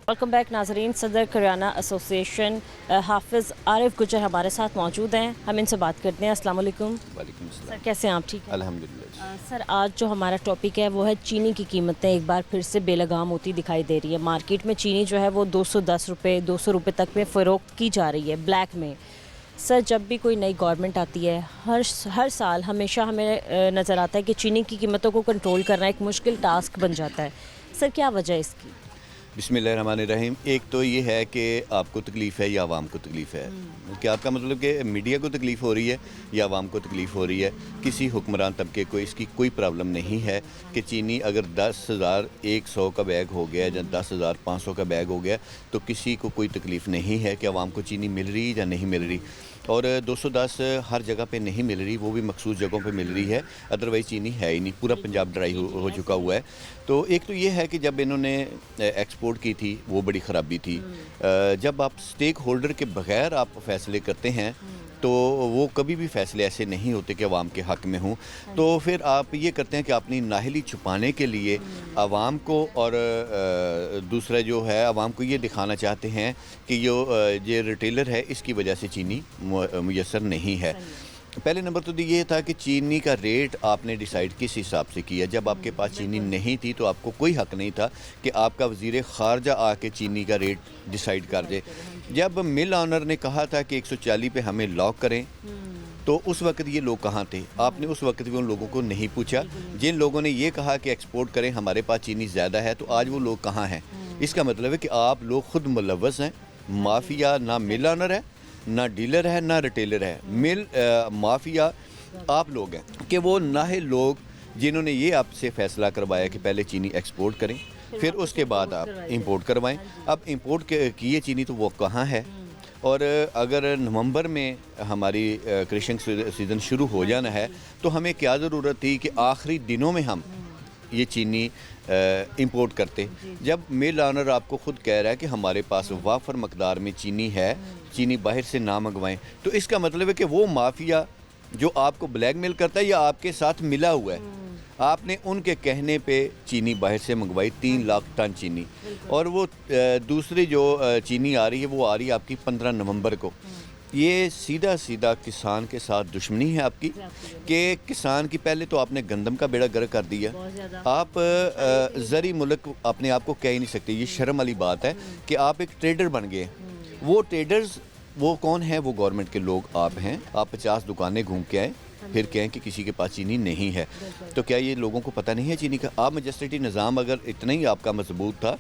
वेलकम बैक नाजरीन। सदर करियाना एसोसिएशन हाफिज़ आरिफ गुजर हमारे साथ मौजूद हैं, हम इनसे बात करते हैं। अस्सलाम वालेकुम वालेकुम सर, सलाम। कैसे हैं आप? ठीक है अल्हम्दुलिल्लाह। सर, आज जो हमारा टॉपिक है वो है चीनी की कीमतें एक बार फिर से बेलगाम होती दिखाई दे रही है। मार्केट में चीनी जो है वो 210 रुपये 200 रुपये तक में फ़रोख्त की जा रही है ब्लैक में। सर, जब भी कोई नई गवर्नमेंट आती है हर साल हमेशा हमें नज़र आता है कि चीनी की कीमतों को कंट्रोल करना एक मुश्किल टास्क बन जाता है। सर, क्या वजह है इसकी? बिस्मिल्लाहिर्रहमानिर्रहीम। एक तो ये है कि आपको तकलीफ़ है या आवाम को तकलीफ़ है। क्या आपका मतलब कि मीडिया को तकलीफ़ हो रही है या आवाम को तकलीफ़ हो रही है? किसी हुक्मरान तबके को इसकी कोई प्रॉब्लम नहीं है कि चीनी अगर 10,100 का बैग हो गया या 10,500 का बैग हो गया तो किसी को कोई तकलीफ़ नहीं है कि आवाम को चीनी मिल रही या नहीं मिल रही। और 210 हर जगह पे नहीं मिल रही, वो भी मखसूस जगहों पे मिल रही है, अदरवाइज़ चीनी है ही नहीं, पूरा पंजाब ड्राई हो चुका हुआ है। तो एक तो ये है कि जब इन्होंने एक्सपोर्ट की थी वो बड़ी ख़राबी थी। जब आप स्टेक होल्डर के बग़ैर आप फ़ैसले करते हैं तो वो कभी भी फ़ैसले ऐसे नहीं होते कि आवाम के हक़ में हों। तो फिर आप ये करते हैं कि अपनी नाहली छुपाने के लिए आवाम को और दूसरा जो है आवाम को ये दिखाना चाहते हैं कि ये रिटेलर है इसकी वजह से चीनी मुयस्सर नहीं है। पहले नंबर तो ये था कि चीनी का रेट आपने डिसाइड किस हिसाब से किया। जब आपके पास चीनी नहीं थी तो आपको कोई हक़ नहीं था कि आपका वज़ीर ख़ारजा आके चीनी का रेट डिसाइड कर दे। जब मिल ऑनर ने कहा था कि 140 पे हमें लॉक करें तो उस वक्त ये लोग कहाँ थे? आपने उस वक्त भी उन लोगों को नहीं पूछा। जिन लोगों ने ये कहा कि एक्सपोर्ट करें, हमारे पास चीनी ज़्यादा है, तो आज वो लोग कहाँ हैं? इसका मतलब है कि आप लोग ख़ुद मुलव्वस हैं। माफिया ना मिल ऑनर है, ना डीलर है, ना रिटेलर है। माफिया आप लोग हैं कि वो नाहे लोग जिन्होंने ये आपसे फ़ैसला करवाया कि पहले चीनी एक्सपोर्ट करें फिर उसके बाद आप इंपोर्ट करवाएं। अब इंपोर्ट किए चीनी तो वो कहाँ है? और अगर नवंबर में हमारी क्रशिंग सीज़न शुरू हो जाना है तो हमें क्या ज़रूरत थी कि आखिरी दिनों में हम ये चीनी इंपोर्ट करते, जब मिल ऑनर आपको ख़ुद कह रहा है कि हमारे पास वाफर मकदार में चीनी है, चीनी बाहर से ना मंगवाएं। तो इसका मतलब है कि वो माफिया जो आपको ब्लैकमेल करता है या आपके साथ मिला हुआ है, आपने उनके कहने पे चीनी बाहर से मंगवाई 3 लाख टन चीनी, और वो दूसरी जो चीनी आ रही है वो आ रही है आपकी 15 नवंबर को। ये सीधा सीधा किसान के साथ दुश्मनी है आपकी कि किसान की पहले तो आपने गंदम का बेड़ा गर्क कर दिया। आप ज़री मुल्क अपने आप को कह ही नहीं सकते। ये शर्म वाली बात है कि आप एक ट्रेडर बन गए। वो ट्रेडर्स वो कौन है? वो गवर्नमेंट के लोग आप हैं। आप 50 दुकानें घूम के आए फिर कहें कि किसी के पास चीनी नहीं है, तो क्या ये लोगों को पता नहीं है चीनी का? आप मजिस्ट्रेटी निज़ाम अगर इतना ही आपका मजबूत था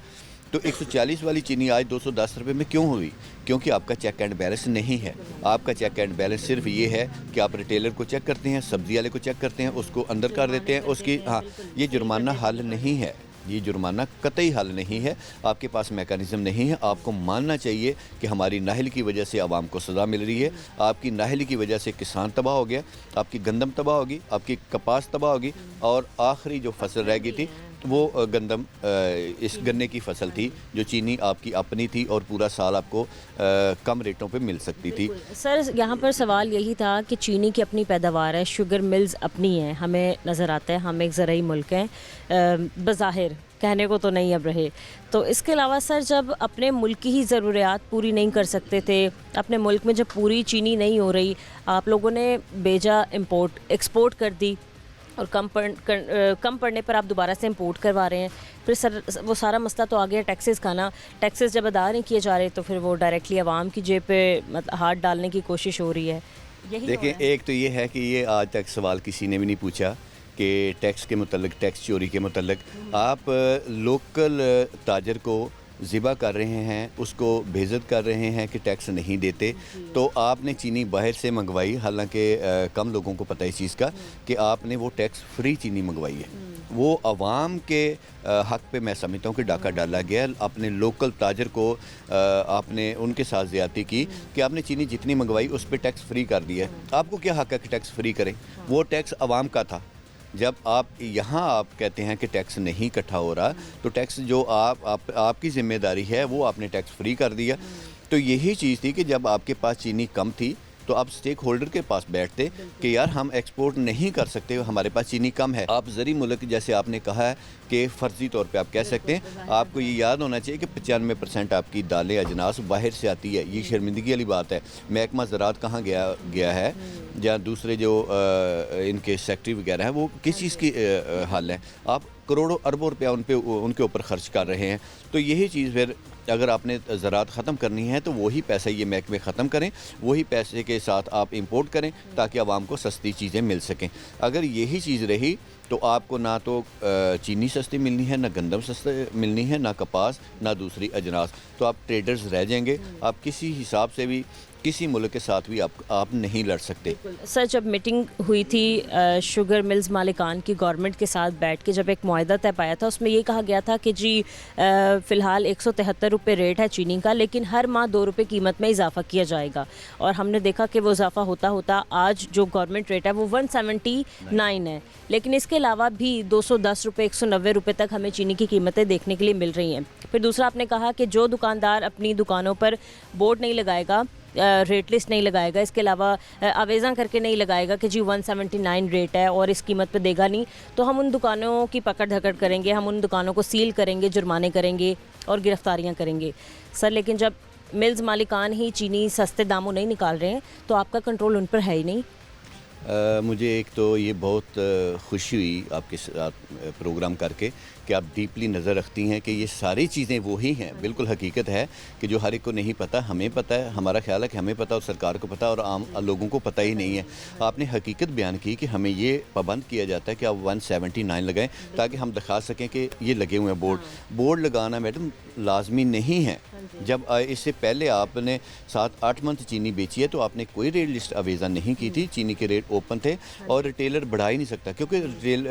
तो 140 वाली चीनी आज 210 रुपये में क्यों हुई? क्योंकि आपका चेक एंड बैलेंस नहीं है। आपका चेक एंड बैलेंस सिर्फ ये है कि आप रिटेलर को चेक करते हैं, सब्ज़ी वाले को चेक करते हैं, उसको अंदर कर देते हैं उसकी। हाँ, ये जुर्माना हल नहीं है, ये जुर्माना कतई हल नहीं है। आपके पास मैकेनिज़्म नहीं है। आपको मानना चाहिए कि हमारी नाहली की वजह से आवाम को सज़ा मिल रही है। आपकी नाहली की वजह से किसान तबाह हो गया, आपकी गंदम तबाह होगी, आपकी कपास तबाह होगी, और आखिरी जो फसल रह गई थी वो गंदम इस गन्ने की फसल थी जो चीनी आपकी अपनी थी और पूरा साल आपको कम रेटों पे मिल सकती थी। सर, यहाँ पर सवाल यही था कि चीनी की अपनी पैदावार है, शुगर मिल्स अपनी हैं, हमें नज़र आता है हम एक ज़रूरी मुल्क हैं, बज़ाहिर कहने को तो नहीं अब रहे। तो इसके अलावा सर, जब अपने मुल्क की ही ज़रूरियात पूरी नहीं कर सकते थे, अपने मुल्क में जब पूरी चीनी नहीं हो रही, आप लोगों ने बेजा एक्सपोर्ट कर दी और कम पड़ने पर आप दोबारा से इंपोर्ट करवा रहे हैं। फिर सर वो सारा मसला तो आ गया टैक्सेस का ना। टैक्सेस जब अदा नहीं किए जा रहे तो फिर वो डायरेक्टली आवाम की जेब पे हाथ डालने की कोशिश हो रही है। यही देखिए, एक तो ये है कि ये आज तक सवाल किसी ने भी नहीं पूछा कि टैक्स के मतलब, टैक्स चोरी के मतलब आप लोकल ताजर को ज़िबा कर रहे हैं, उसको बेइज्जत कर रहे हैं कि टैक्स नहीं देते। तो आपने चीनी बाहर से मंगवाई, हालांकि कम लोगों को पता है इस चीज़ का कि आपने वो टैक्स फ्री चीनी मंगवाई है। वो आवाम के हक़ पे मैं समझता हूँ कि डाका डाला गया। अपने लोकल ताजर को आपने उनके साथ ज़्यादती की कि आपने चीनी जितनी मंगवाई उस पर टैक्स फ्री कर दिया। आपको क्या हक़ है कि टैक्स फ्री करें? वो टैक्स आवाम का था। जब आप यहाँ आप कहते हैं कि टैक्स नहीं इकट्ठा हो रहा, तो टैक्स जो आपकी ज़िम्मेदारी है वो आपने टैक्स फ्री कर दिया। तो यही चीज़ थी कि जब आपके पास चीनी कम थी तो आप स्टेक होल्डर के पास बैठते कि यार हम एक्सपोर्ट नहीं कर सकते, हमारे पास चीनी कम है। आप ज़री मुल्क जैसे आपने कहा है कि फ़र्जी तौर पे आप कह सकते हैं। आपको ये याद होना चाहिए कि 95% आपकी दालें अजनास बाहर से आती है। ये शर्मिंदगी वाली बात है। महकमा ज़राअत कहाँ गया है, या दूसरे जो इनके सेक्रेटरी वगैरह हैं वो किस चीज़ की हल है? आप करोड़ों अरबों रुपया उनके ऊपर ख़र्च कर रहे हैं। तो यही चीज़ फिर अगर आपने ज़राअत ख़त्म करनी है तो वही पैसा ये महकमे ख़त्म करें, वही पैसे के साथ आप इंपोर्ट करें ताकि आवाम को सस्ती चीज़ें मिल सकें। अगर यही चीज़ रही तो आपको ना तो चीनी सस्ती मिलनी है, ना गंदम सस्ती मिलनी है, ना कपास, ना दूसरी अजनास। तो आप ट्रेडर्स रह जाएंगे। आप किसी हिसाब से भी किसी मुल्क के साथ भी आप नहीं लड़ सकते। सर, जब मीटिंग हुई थी शुगर मिल्स मालिकान की गवर्नमेंट के साथ बैठ के जब एक मुआहदा तय पाया था, उसमें ये कहा गया था कि जी फ़िलहाल 173 रुपये रेट है चीनी का, लेकिन हर माह 2 रुपये कीमत में इजाफा किया जाएगा। और हमने देखा कि वो इजाफा होता होता आज जो गवर्नमेंट रेट है वो 179 है। लेकिन इसके अलावा भी 210 रुपये 190 रुपये तक हमें चीनी की कीमतें देखने के लिए मिल रही हैं। फिर दूसरा आपने कहा कि जो दुकानदार अपनी दुकानों पर बोर्ड नहीं लगाएगा, रेट लिस्ट नहीं लगाएगा, इसके अलावा आवेज़ा करके नहीं लगाएगा कि जी 179 रेट है और इस कीमत पे देगा नहीं, तो हम उन दुकानों की पकड़ धकड़ करेंगे, हम उन दुकानों को सील करेंगे, जुर्माने करेंगे और गिरफ्तारियां करेंगे। सर, लेकिन जब मिल्स मालिकान ही चीनी सस्ते दामों नहीं निकाल रहे हैं तो आपका कंट्रोल उन पर है ही नहीं। मुझे एक तो ये बहुत खुशी हुई आपके साथ प्रोग्राम करके कि आप डीपली नज़र रखती हैं कि ये सारी चीज़ें वही हैं। बिल्कुल हकीकत है कि जो हर एक को नहीं पता, हमें पता है, हमारा ख्याल है कि हमें पता और सरकार को पता और आम लोगों को पता ही नहीं है। आपने हकीकत बयान की कि हमें ये पाबंद किया जाता है कि आप 179 लगाएं ताकि हम दिखा सकें कि ये लगे हुए हैं बोर्ड लगाना मैडम लाजमी नहीं है। जब इससे पहले आपने 7-8 मंथ चीनी बेची है तो आपने कोई रेट लिस्ट आवेज़ा नहीं की थी। चीनी के रेट ओपन थे और रिटेलर बढ़ा ही नहीं सकता क्योंकि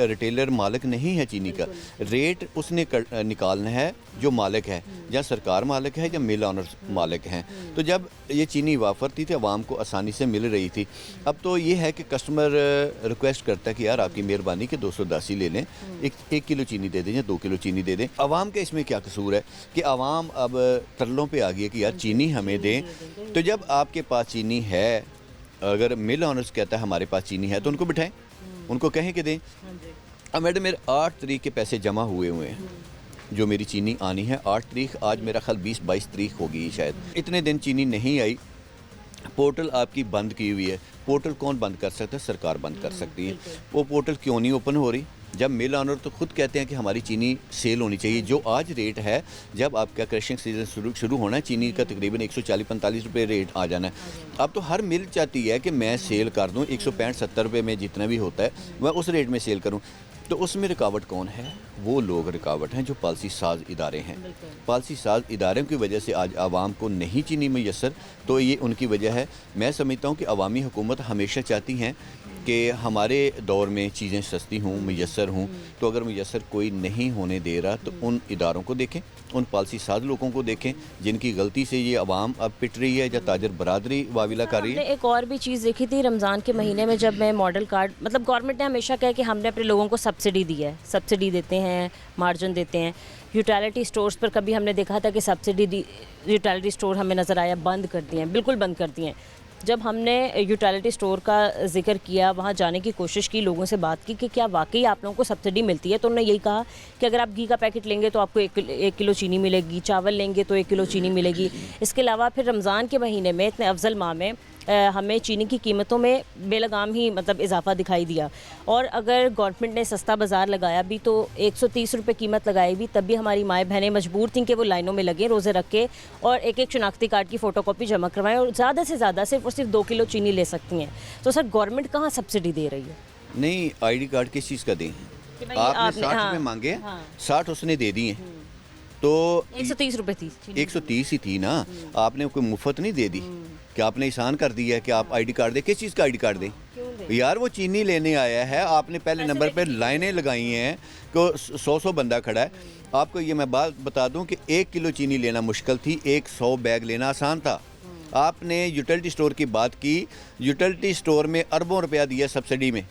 रिटेलर मालिक नहीं है चीनी का। रेट उसने निकालना है जो मालिक है, या सरकार मालिक है या मिल ऑनर्स मालिक हैं। तो जब ये चीनी वाफर थी तो आवाम को आसानी से मिल रही थी। अब तो ये है कि कस्टमर रिक्वेस्ट करता है कि यार आपकी मेहरबानी कि 210 ही ले लें, 1 किलो चीनी दे दें या 2 किलो चीनी दे दें। आवाम का इसमें क्या कसूर है कि आवाम अब तरलों पे आ गई है कि यार चीनी हमें दें। तो जब आपके पास चीनी है, अगर मिल ऑनर्स कहता है हमारे पास चीनी है तो उनको बिठाएं, उनको कहें कि दें। अब मैडम मेरे 8 तारीख के पैसे जमा हुए हैं जो मेरी चीनी आनी है। 8 तारीख, आज मेरा ख्याल 20-22 तारीख होगी शायद। इतने दिन चीनी नहीं आई, पोर्टल आपकी बंद की हुई है। पोर्टल कौन बंद कर सकता है? सरकार बंद कर सकती है। वो पोर्टल क्यों नहीं ओपन हो रही? जब मिल ऑनर तो खुद कहते हैं कि हमारी चीनी सेल होनी चाहिए। जो आज रेट है, जब आपका क्रशिंग सीजन शुरू होना है, चीनी का तकरीबन 140-45 रुपये रेट आ जाना है। अब तो हर मिल चाहती है कि मैं सेल कर दूं 165-70 रुपये में, जितना भी होता है मैं उस रेट में सेल करूं। तो उसमें रुकावट कौन है? वो लोग रुकावट हैं जो पॉलिसी साज इदारे हैं। पॉलिसी साज इदारों की वजह से आज आवाम को नहीं चीनी मैसर, तो ये उनकी वजह है। मैं समझता हूँ कि अवामी हुकूमत हमेशा चाहती हैं कि हमारे दौर में चीज़ें सस्ती हों, मैसर हों। तो अगर मैसर कोई नहीं होने दे रहा तो उन इदारों को देखें, उन पॉलिसी साज लोगों को देखें जिनकी गलती से ये आवाम अब पिट रही है या ताजर बरादरी वाविला कर रही है। एक और भी चीज़ देखी थी रमज़ान के महीने में, जब मैं मॉडल कार्ड, मतलब गवर्नमेंट ने हमेशा कहा कि हमने अपने लोगों को सब्सिडी दी है, सब्सिडी देते हैं, मार्जिन देते हैं। यूटिलिटी स्टोर्स पर कभी हमने देखा था कि सब्सिडी यूटिलिटी स्टोर हमें नज़र आया बंद कर दिए हैं, बिल्कुल बंद कर दिए हैं। जब हमने यूटिलिटी स्टोर का जिक्र किया, वहाँ जाने की कोशिश की, लोगों से बात की कि क्या वाकई आप लोगों को सब्सिडी मिलती है, तो उन्होंने यही कहा कि अगर आप घी का पैकेट लेंगे तो आपको 1 किलो चीनी मिलेगी, चावल लेंगे तो 1 किलो चीनी मिलेगी। इसके अलावा फिर रमज़ान के महीने में, इतने अफजल माह में, हमें चीनी की कीमतों में बेलगाम ही मतलब इजाफा दिखाई दिया। और अगर गवर्नमेंट ने सस्ता बाज़ार लगाया भी तो 130 रुपये कीमत लगाई भी, तब भी हमारी माएँ बहनें मजबूर थीं कि वो लाइनों में लगें, रोज़े रख के, और एक शनाख्ती कार्ड की फ़ोटोकॉपी जमा करवाएं और ज़्यादा से ज़्यादा सिर्फ और सिर्फ 2 किलो चीनी ले सकती हैं। तो सर, गवर्नमेंट कहाँ सब्सिडी दे रही है? नहीं, ID कार्ड किस चीज़ का दें? आपने 60 रुपये मांगे, 60 उसने दे दिए। तो 130 रुपए थी चीनी। 130 ही थी ना, आपने कोई मुफ्त नहीं दे दी कि आपने एहसान कर दिया कि आप आईडी कार्ड दें। किस चीज़ का आईडी कार्ड दें यार? वो चीनी लेने आया है, आपने पहले नंबर पे लाइनें लगाई हैं कि 100 बंदा खड़ा है। आपको ये मैं बात बता दूं कि 1 किलो चीनी लेना मुश्किल थी, 100 बैग लेना आसान था। आपने यूटिलिटी स्टोर की बात की, यूटिलिटी स्टोर में अरबों रुपया दिया सब्सिडी में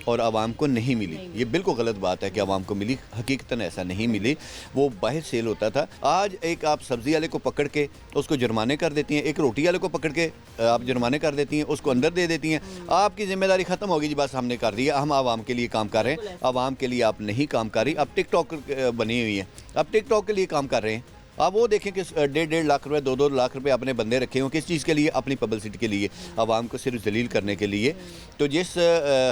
और आवाम को नहीं मिली। ये बिल्कुल गलत बात है कि आवाम को मिली, हकीकतन ऐसा नहीं मिली, वो बाहर सेल होता था। आज एक आप सब्ज़ी वाले को पकड़ के उसको जुर्माने कर देती हैं, एक रोटी वाले को पकड़ के आप जुर्माने कर देती हैं, उसको अंदर दे देती हैं। आपकी जिम्मेदारी ख़त्म होगी जी, बस हमने कर दिया, हम आवाम के लिए काम कर रहे हैं। आवाम के लिए आप नहीं काम कर रही, अब टिकटॉक बनी हुई है, अब टिकटॉक के लिए काम कर रहे हैं। आप वो देखें कि 1.5 लाख रुपए 2-2 लाख रुपए अपने बंदे रखे हों, किस चीज़ के लिए? अपनी पब्लिसिटी के लिए, आवाम को सिर्फ जलील करने के लिए। तो जिस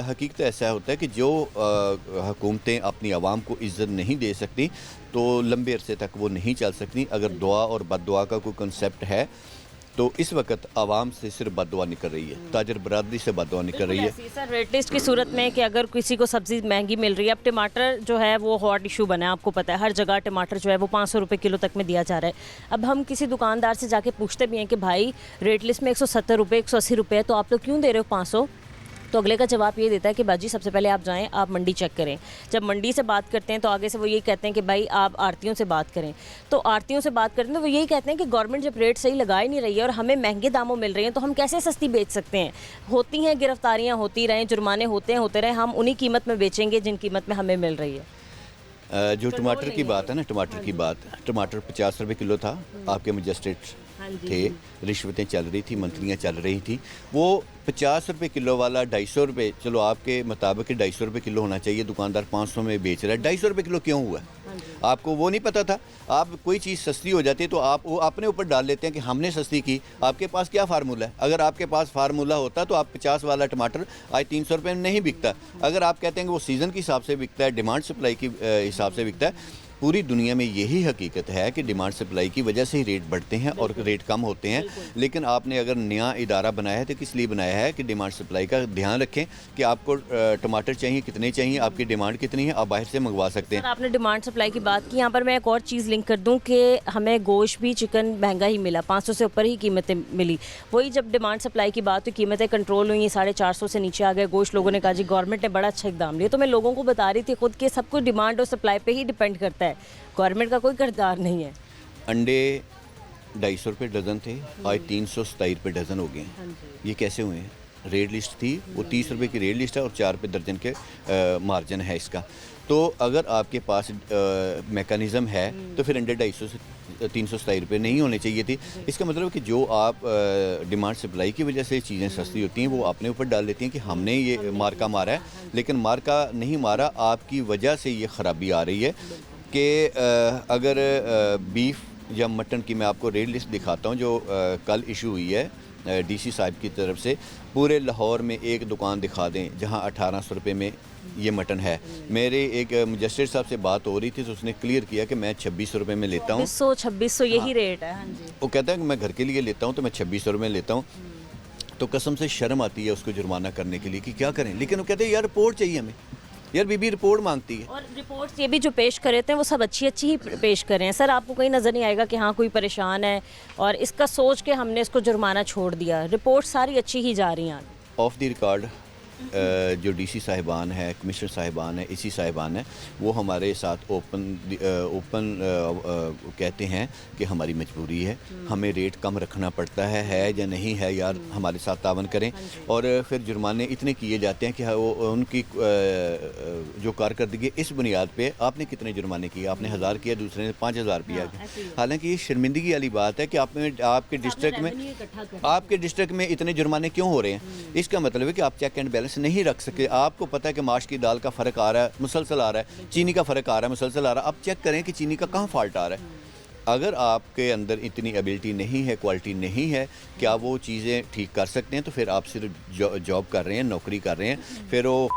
हकीकत ऐसा होता है कि जो हुकूमतें अपनी आवाम को इज़्ज़त नहीं दे सकती तो लंबे अरसे तक वो नहीं चल सकती। अगर दुआ और बददुआ का कोई कंसेप्ट है तो इस वक्त आवाम से सिर्फ बददुआ निकल रही है, ताजर बरादरी से बददुआ निकल रही है। सर रेट लिस्ट की सूरत में कि अगर किसी को सब्ज़ी महंगी मिल रही है, अब टमाटर जो है वो हॉट इशू बना है, आपको पता है हर जगह टमाटर जो है वो 500 रुपये किलो तक में दिया जा रहा है। अब हम किसी दुकानदार से जाके पूछते भी हैं कि भाई रेट लिस्ट में 170 रुपये 180 रुपये है, तो आप लोग क्यों दे रहे हो 500? तो अगले का जवाब ये देता है कि बाजी सबसे पहले आप जाएं, आप मंडी चेक करें। जब मंडी से बात करते हैं तो आगे से वो यही कहते हैं कि भाई आप आड़तियों से बात करें। तो आड़तियों से बात करते हैं तो वो यही कहते हैं कि गवर्नमेंट जब रेट सही लगा ही नहीं रही है और हमें महंगे दामों मिल रहे हैं तो हम कैसे सस्ती बेच सकते हैं? होती हैं गिरफ्तारियाँ होती रहें, जुर्माने होते रहे, हम उन्हीं कीमत में बेचेंगे जिन कीमत में हमें मिल रही है। जो टमाटर की बात है ना, टमाटर की बात, टमाटर 50 रुपये किलो था, आपके मजिस्ट्रेट थे, रिश्वतें चल रही थी, मंथलियाँ चल रही थी। वो 50 रुपये किलो वाला 250 रुपये, चलो आपके मुताबिक 250 रुपये किलो होना चाहिए, दुकानदार 500 में बेच रहा है। 250 रुपये किलो क्यों हुआ? आपको वो नहीं पता था? आप कोई चीज़ सस्ती हो जाती है तो आप वो अपने ऊपर डाल लेते हैं कि हमने सस्ती की। आपके पास क्या फार्मूला है? अगर आपके पास फार्मूला होता तो आप 50 वाला टमाटर आज 300 रुपये में नहीं बिकता। अगर आप कहते हैं कि वो सीज़न के हिसाब से बिकता है, डिमांड सप्लाई की हिसाब से बिकता है, पूरी दुनिया में यही हकीकत है कि डिमांड सप्लाई की वजह से ही रेट बढ़ते हैं और रेट कम होते हैं। लेकिन आपने अगर नया इदारा बनाया है तो किस लिए बनाया है कि डिमांड सप्लाई का ध्यान रखें कि आपको टमाटर चाहिए कितने चाहिए, आपकी डिमांड कितनी है, आप बाहर से मंगवा सकते हैं। आपने डिमांड सप्लाई की बात की, यहाँ पर मैं एक और चीज़ लिंक कर दूँ कि हमें गोश्त भी चिकन महंगा ही मिला, 500 से ऊपर ही कीमतें मिली। वही जब डिमांड सप्लाई की बात हुई, कीमतें कंट्रोल हुई, 450 से नीचे आ गए गोश्त। लोगों ने कहा जी गवर्नमेंट ने बड़ा अच्छा इकदाम लिया। तो मैं लोगों को बता रही थी खुद के सब कुछ डिमांड और सप्लाई पे ही डिपेंड करता है, गवर्नमेंट का कोई किरदार नहीं है। अंडे 250 रुपये डज़न थे, आज 327 रुपये डज़न हो गए हैं। ये कैसे हुए हैं? रेट लिस्ट थी वो 30 रुपये की रेट लिस्ट है और 4 रुपये दर्जन के मार्जिन है इसका। तो अगर आपके पास मेकनिज़म है तो फिर अंडे 250 से 327 रुपये नहीं होने चाहिए थी। इसका मतलब कि जो आप डिमांड सप्लाई की वजह से चीज़ें सस्ती होती हैं वो अपने ऊपर डाल देती हैं कि हमने ये मार्का मारा है, लेकिन मार्का नहीं मारा, आपकी वजह से ये ख़राबी आ रही है। कि अगर बीफ या मटन की मैं आपको रेट लिस्ट दिखाता हूँ जो कल इशू हुई है डीसी साहब की तरफ से, पूरे लाहौर में एक दुकान दिखा दें जहाँ 1800 रुपये में ये मटन है। मेरे एक मजिस्ट्रेट साहब से बात हो रही थी तो उसने क्लियर किया कि मैं 2600 रुपये में लेता हूँ। 2600 यही रेट है। हाँ जी। वो कहता है कि मैं घर के लिए लेता हूँ तो मैं 2600 रुपये लेता हूँ। तो कसम से शर्म आती है उसको जुर्माना करने के लिए कि क्या करें, लेकिन वो कहते हैं यार रिपोर्ट चाहिए हमें, यार बीबी रिपोर्ट मांगती है। और रिपोर्ट्स ये भी जो पेश कर रहे थे वो सब अच्छी ही पेश कर रहे हैं। सर आपको कहीं नज़र नहीं आएगा कि हाँ कोई परेशान है और इसका सोच के हमने इसको जुर्माना छोड़ दिया? रिपोर्ट सारी अच्छी ही जा रही हैं। ऑफ द रिकॉर्ड जो डीसी साहिबान है, कमिश्नर साहिबान है, इसी साहिबान है, वो हमारे साथ ओपन कहते हैं कि हमारी मजबूरी है, हमें रेट कम रखना पड़ता है या नहीं है, यार हमारे साथ तावन करें। और फिर जुर्माने इतने किए जाते हैं कि वो उनकी जो कारकर्दगी इस बुनियाद पे आपने कितने जुर्माने किए, आपने 1000 किया, दूसरे ने 5000 किया। हालांकि ये शर्मिंदगी वाली बात है कि आपके डिस्ट्रिक्ट में इतने जुर्माने क्यों हो रहे हैं। इसका मतलब है कि आप चेक एंड बैलेंस नहीं रख सके। आपको पता है कि माश की दाल का फ़र्क आ रहा है, मुसलसल आ रहा है, चीनी का फ़र्क आ रहा है, मुसलसल आ रहा है। आप चेक करें कि चीनी का कहाँ फॉल्ट आ रहा है। अगर आपके अंदर इतनी एबिलिटी नहीं है, क्वालिटी नहीं है कि आप वो चीज़ें ठीक कर सकते हैं, तो फिर आप सिर्फ जॉब कर रहे हैं, नौकरी कर रहे हैं, फिर वो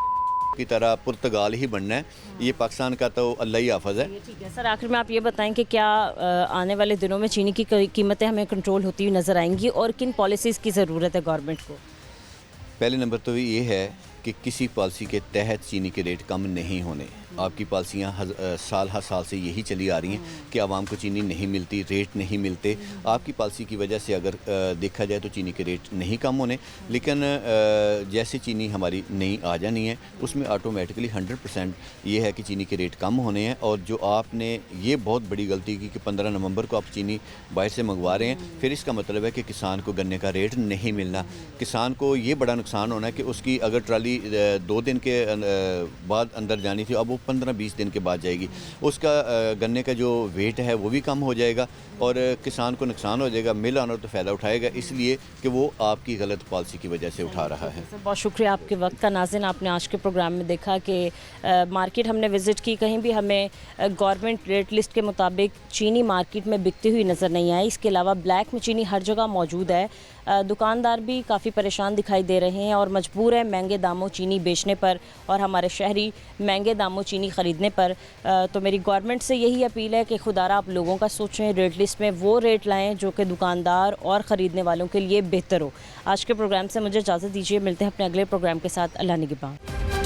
की तरह पुर्तगाल ही बनना है। ये पाकिस्तान का तो अल्लाह ही हाफ़िज़ है। ठीक है सर, आखिर में आप ये बताएं कि क्या आने वाले दिनों में चीनी की कीमतें हमें कंट्रोल होती हुई नज़र आएंगी और किन पॉलिसीज़ की ज़रूरत है गवर्नमेंट को? पहले नंबर तो ये है कि किसी पॉलिसी के तहत चीनी के रेट कम नहीं होने। आपकी पॉलिसियाँ साल हर साल से यही चली आ रही हैं कि आवाम को चीनी नहीं मिलती, रेट नहीं मिलते। आपकी पॉलिसी की वजह से अगर देखा जाए तो चीनी के रेट नहीं कम होने, लेकिन जैसे चीनी हमारी नई आ जानी है उसमें ऑटोमेटिकली 100% ये है कि चीनी के रेट कम होने हैं। और जो आपने ये बहुत बड़ी गलती की कि 15 नवंबर को आप चीनी बाहर से मंगवा रहे हैं, फिर इसका मतलब है कि किसान को गन्ने का रेट नहीं मिलना। किसान को ये बड़ा नुकसान होना है कि उसकी अगर ट्राली 2 दिन के बाद अंदर जानी थी, अब वो 15-20 दिन के बाद जाएगी। उसका गन्ने का जो वेट है वो भी कम हो जाएगा और किसान को नुकसान हो जाएगा। मिल ऑनर तो फ़ायदा उठाएगा इसलिए कि वो आपकी गलत पॉलिसी की वजह से उठा रहा है। बहुत शुक्रिया आपके वक्त का। नाज़रीन, आपने आज के प्रोग्राम में देखा कि मार्केट हमने विज़िट की, कहीं भी हमें गवर्नमेंट रेट लिस्ट के मुताबिक चीनी मार्केट में बिकती हुई नज़र नहीं आई। इसके अलावा ब्लैक में चीनी हर जगह मौजूद है। दुकानदार भी काफ़ी परेशान दिखाई दे रहे हैं और मजबूर है महंगे दामों चीनी बेचने पर और हमारे शहरी महंगे दामों चीनी ख़रीदने पर। तो मेरी गवर्नमेंट से यही अपील है कि खुदारा आप लोगों का सोचें, रेट लिस्ट में वो रेट लाएं जो कि दुकानदार और ख़रीदने वालों के लिए बेहतर हो। आज के प्रोग्राम से मुझे इजाज़त दीजिए, मिलते हैं अपने अगले प्रोग्राम के साथ। अल्लाह निगहबान।